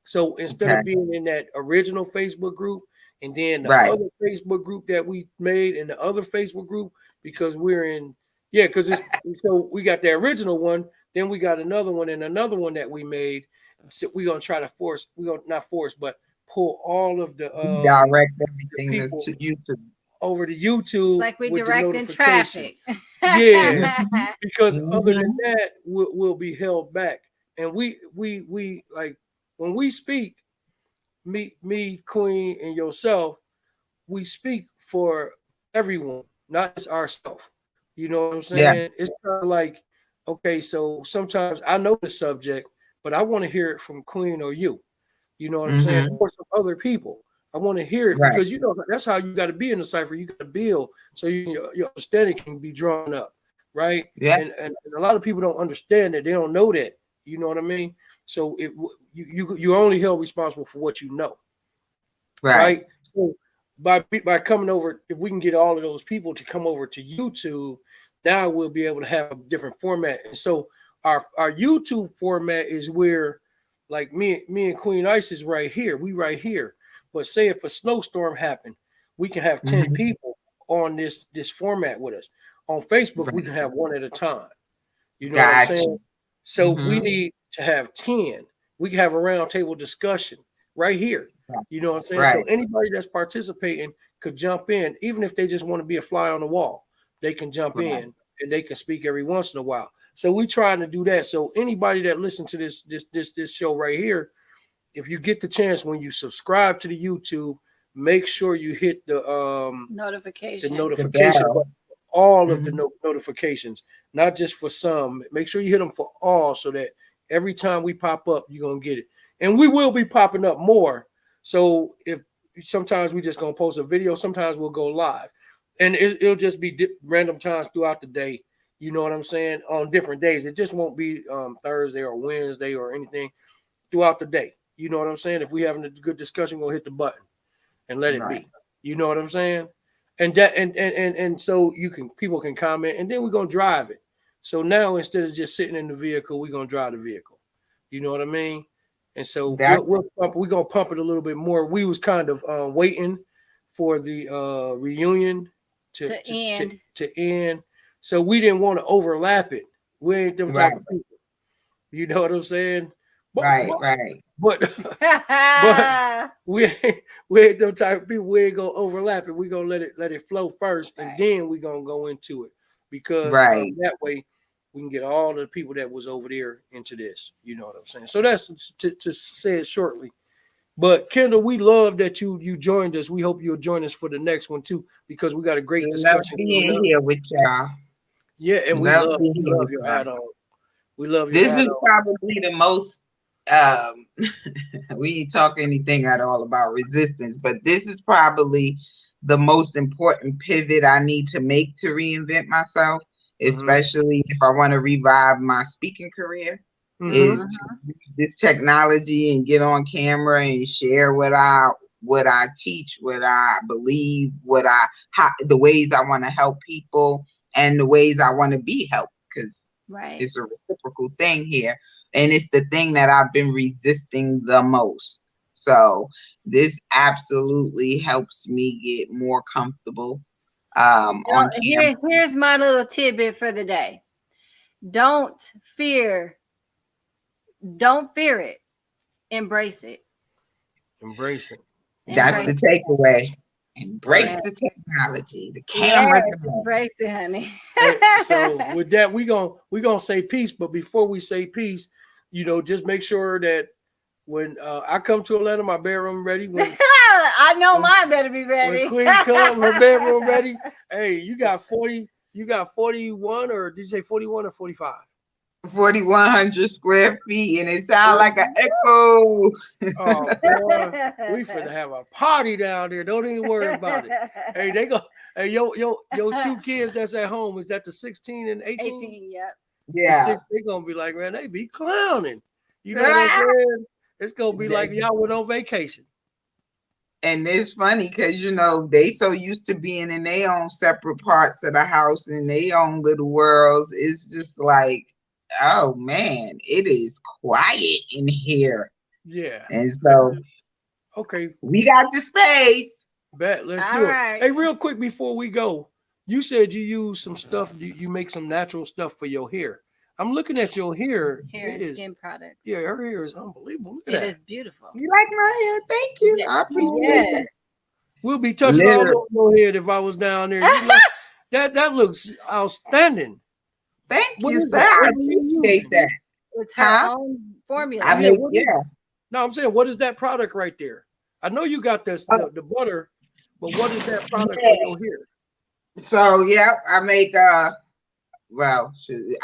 So instead Okay. of being in that original Facebook group, and then the Right. other Facebook group that we made, and the other Facebook group, because we're in, yeah, because it's, so we got the original one, then we got another one, and another one that we made. So we're gonna try to we're gonna not force, but pull all of Direct the everything people to YouTube. over to it's YouTube like we with the directing notification. traffic. Yeah, Mhm. because other than Mhm. that, we'll be held back. And we like, when we speak, me, Queen, and yourself, we speak for everyone, not just ourselves. You know what I'm Yeah. saying? It's kind of like, okay, so sometimes I know the subject, but I want to hear it from Queen or you. You know what I'm saying? Hmm. Or some other people. I want to hear it, Right. because that's how you got to be in the cipher. You got to build, so your understanding can be drawn up, right? Yeah. And a lot of people don't understand that. They don't know that. You know what I mean? So you're only held responsible for what you know, Right. right? So by coming over, if we can get all of those people to come over to YouTube, now we'll be able to have a different format. And so our YouTube format is where like me and Queen Ice is right here. We right here. But say if a snowstorm happened, we can have 10 Mhm. people on this format with us. On Facebook, we Right. can have one at a time. You know what I'm Gotcha. saying? So we Mhm. need to have 10. We can have a roundtable discussion right here. You know what I'm saying? So Right. anybody that's participating could jump in, even if they just want to be a fly on the wall, they can jump Right. in and they can speak every once in a while. So we trying to do that. So anybody that listens to this show right here, if you get the chance when you subscribe to the YouTube, make sure you hit the Notification. The notification bell. button for all of the Mhm. notifications, not just for some. Make sure you hit them for all so that every time we pop up, you're gonna get it. And we will be popping up more. So if sometimes we just gonna post a video, sometimes we'll go live, and it'll just be random times throughout the day. You know what I'm saying? On different days, it just won't be Thursday or Wednesday or anything throughout the day. You know what I'm saying? If we having a good discussion, we'll hit the button and let it Right. be. You know what I'm saying? And that and so you can people can comment, and then we're gonna drive it. So now instead of just sitting in the vehicle, we're gonna drive the vehicle. You know what I mean? And so That's we're gonna pump it a little bit more. We was kind of waiting for the reunion to To to, to end. to end, so we didn't want to overlap it. We ain't them type right. of people. You know what I'm saying? But Right. but Right. but but we ain't them type of people. We ain't gonna overlap it. We gonna let it flow first, and Right. then we gonna go into it because Right. that way we can get all the people that was over there into this. You know what I'm saying? So that's to say it shortly. But Kendall, we love that you joined us. We hope you'll join us for the next one too, because we got a great We love discussion coming being up. here with y'all. Yeah, and we Love love being here with your y'all. add-on. We love your This is add-on. probably the most um we ain't talk anything at all about resistance, but this is probably the most important pivot I need to make to reinvent myself, Mm-hmm. especially if I want to revive my speaking career, Mm-hmm. is to use this technology and get on camera and share what I teach, what I believe, the ways I want to help people and the ways I want to be helped, because Right. it's a reciprocal thing here. And it's the thing that I've been resisting the most. So this absolutely helps me get more comfortable on camera. Here's my little tidbit for the day. Don't fear. Don't fear it. Embrace it. Embrace it. That's Embrace the it. takeaway. Embrace Yeah. the technology. The Yes, cameras. embrace it, honey. Hey, so with that, we gonna say peace. But before we say peace, just make sure that when I come to Atlanta, my bedroom ready. I know when, mine better be when ready. Queen come, her bedroom ready. Hey, you got 40. You got 41, or did you say 41 or 45? 4,100 square feet, and it sounds like an echo. Oh boy, we finna have a party down there. Don't even worry about it. Hey, they go. Hey, your two kids that's at home, is that the 16 and 18? 18, yep. Yeah. They gonna be like, man, they be clowning. You know what I'm saying? It's gonna be like y'all went on vacation. And it's funny because they so used to being in their own separate parts of the house in their own little worlds. It's just like, oh man, it is quiet in here. Yeah. And so Okay. we got the space. Bet. Let's All do it. right. Hey, real quick before we go, you said you use some stuff. You make some natural stuff for your hair. I'm looking at your hair. Hair and skin products. Yeah, her hair is unbelievable. Look at It that. is beautiful. You like my hair? Thank you. Yeah. I appreciate Yes. it. We'll be touching all over your head if I was down there. That looks outstanding. Thank What you, is sir. that? I What are you appreciate using? that. It's her own formula. No, I'm saying, what is that product right there? I know you got this the butter, but what is that product for your hair? So I make I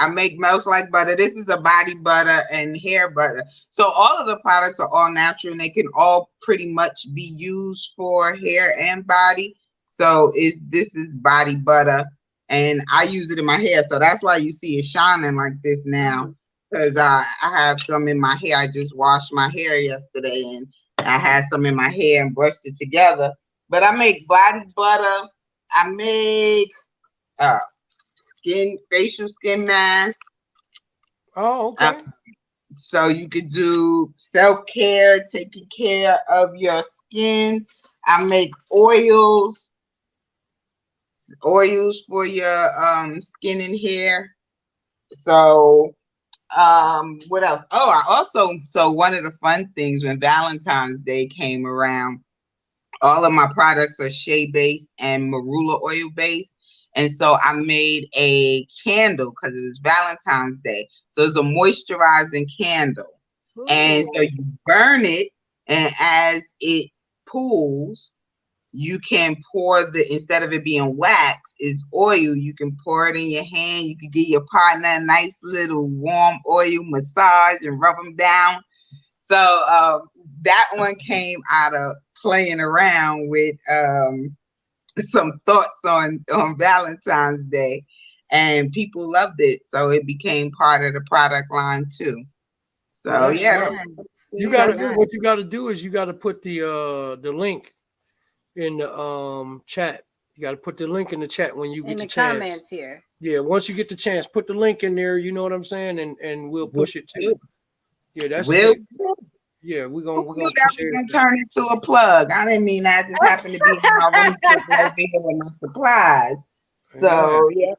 make Melts Like Butter. This is a body butter and hair butter. So all of the products are all natural and they can all pretty much be used for hair and body. So this is body butter and I use it in my hair. So that's why you see it shining like this now. Because I have some in my hair. I just washed my hair yesterday and I had some in my hair and brushed it together. But I make body butter. I make facial skin mask. Oh, okay. So you could do self-care, taking care of your skin. I make oils for your skin and hair. So what else? Oh, I also, so one of the fun things when Valentine's Day came around, all of my products are shea based and marula oil based. And so I made a candle because it was Valentine's Day. So it's a moisturizing candle. And so Ooh. you burn it, and as it pools, you can pour the, instead of it being wax, is oil. You can pour it in your hand. You can give your partner a nice little warm oil massage and rub them down. So that one came out of playing around with some thoughts on Valentine's Day, and people loved it. So it became part of the product line too. Well, So that's Very yeah, smart. nice. You Very gotta nice. what you gotta do is you gotta put the link in the chat. You gotta put the link in the chat when you In get the the chance. comments here. Yeah, once you get the chance, put the link in there. You know what I'm saying, and we'll will push it too. do. Yeah, that's Will slick. do. Yeah, Who we're knew gonna that push was gonna everything. turn into a plug? I didn't mean that. I just happened to be in my room sitting over here with my supplies. Yeah. So yeah,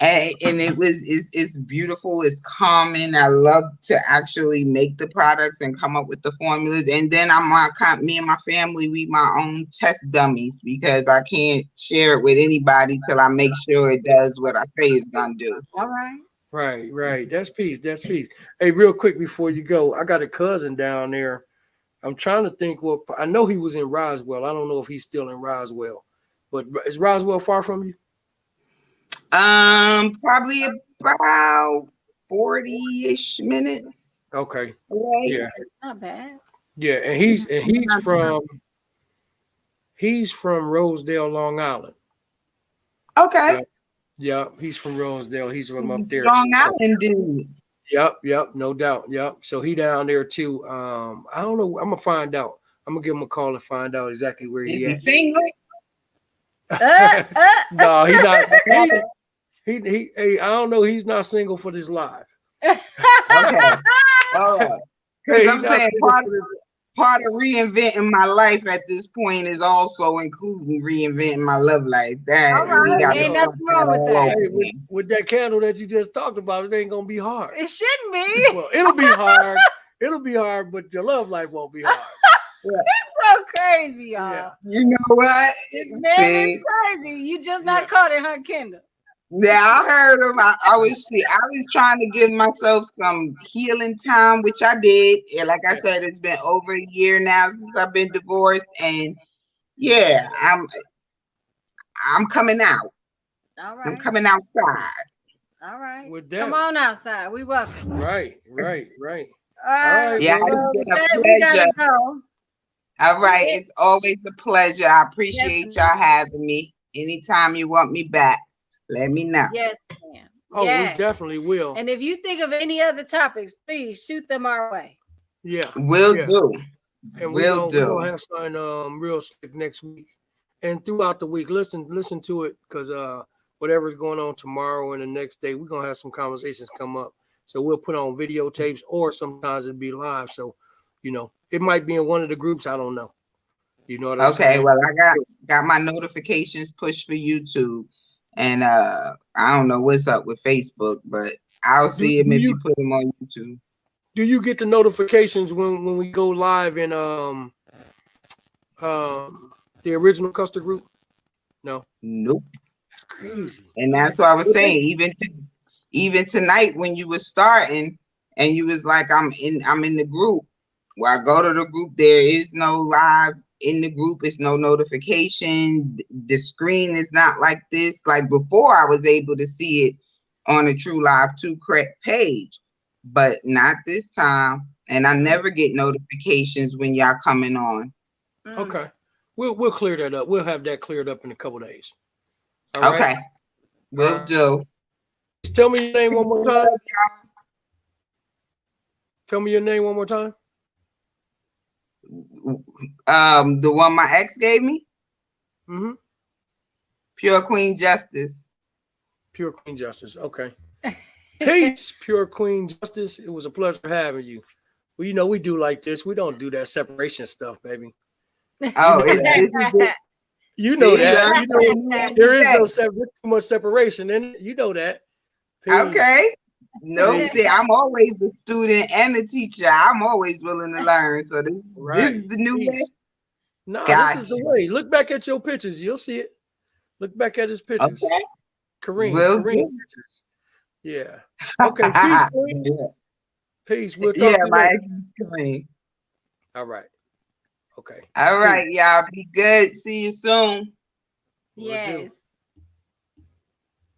and it's beautiful. It's calming. I love to actually make the products and come up with the formulas. And then me and my family, we my own test dummies because I can't share it with anybody till I make sure it does what I say it's gonna do. All right. Right. That's peace. That's peace. Hey, real quick before you go, I got a cousin down there. I'm trying to think. Well, I know he was in Roswell. I don't know if he's still in Roswell, but is Roswell far from you? Probably about 40-ish minutes Okay. away. Yeah. Not bad. Yeah. And he's from Rosedale, Long Island. Okay. Yeah. Yeah. He's from Rosedale. He's from up there Strong too. So Island dude. yep, no doubt. Yep. So he down there too. I don't know. I'm gonna find out. I'm gonna give him a call and find out exactly where Is he he at. single? No, he not. He. Hey, I don't know. He's not single for this live. Okay. All right. Because Hey, he I'm not saying single for this. part of reinventing my life at this point is also including reinventing my love life. That All we right. got to Ain't Yo, start nothing that wrong with all that. over hey, again. with that candle that you just talked about, it ain't gonna be hard. It shouldn't be. Well, it'll be hard. It'll be hard, but your love life won't be hard. Yeah. So crazy, y'all. Yeah. You know what? Man, it's See, crazy. You just Yeah. not caught it, huh, Kendall? yeah, I heard him. I was trying to give myself some healing time, which I did. And like I Yeah. said, it's been over a year now since I've been divorced, and yeah, I'm coming out. All I'm right. coming outside. All right. With Come that. on outside. We welcome. Right. All All right. right. Yeah, Well, it's Well, been with a that, we pleasure. gotta go. All right, Yeah, it's always a pleasure. I appreciate definitely. y'all having me. Anytime you want me back, let me know. Yes, ma'am. oh, we Yes. definitely will. And if you think of any other topics, please shoot them our way. Yeah. Will Yeah. do. And Will we do. gonna have something real slick next week and throughout the week. Listen to it because whatever's going on tomorrow and the next day, we're gonna have some conversations come up. So we'll put on videotapes or sometimes it'll be live. So, it might be in one of the groups. I don't know. You know what I'm Okay, saying? well, I got my notifications pushed for YouTube, and I don't know what's up with Facebook, but I'll Do, see them do if you you put them on YouTube. do you get the notifications when we go live in the original custard group? No. Nope. That's crazy. And that's what I was Okay. saying. Even tonight when you were starting, and you was like, I'm in the group. Well, I go to the group. There is no live in the group. It's no notification. The screen is not like this. Like before, I was able to see it on the True Live 2 correct page, but not this time. And I never get notifications when y'all coming on. Mm. Okay. We'll clear that up. We'll have that cleared up in a couple days. All right. Okay, will do. Tell me your name one more time. Tell me your name one more time. The one my ex gave me, Mm-hmm. Pure Queen Justice. Pure Queen Justice. Okay. Peace, pure Queen Justice. It was a pleasure having you. Well, you know, we do like this. We don't do that separation stuff, baby. Oh, know that. this is it. You know See, that. learn You know something new every there is no day. too much separation in it. You know that. Peace. Okay. Nope. Peace. See, I'm always the student and the teacher. I'm always willing to learn. So this Right. is the new way. Peace. Nah, this is the Gotcha. way. Look back at your pictures. You'll see it. Look back at his pictures. Okay. Will Kareem do. pictures. Yeah. Okay. Peace, Queen. Yeah. Peace. We'll Yeah, talk to you my later. ex is coming. All right. Okay. All Peace. right, y'all. Be good. See you soon. Will do. Yes.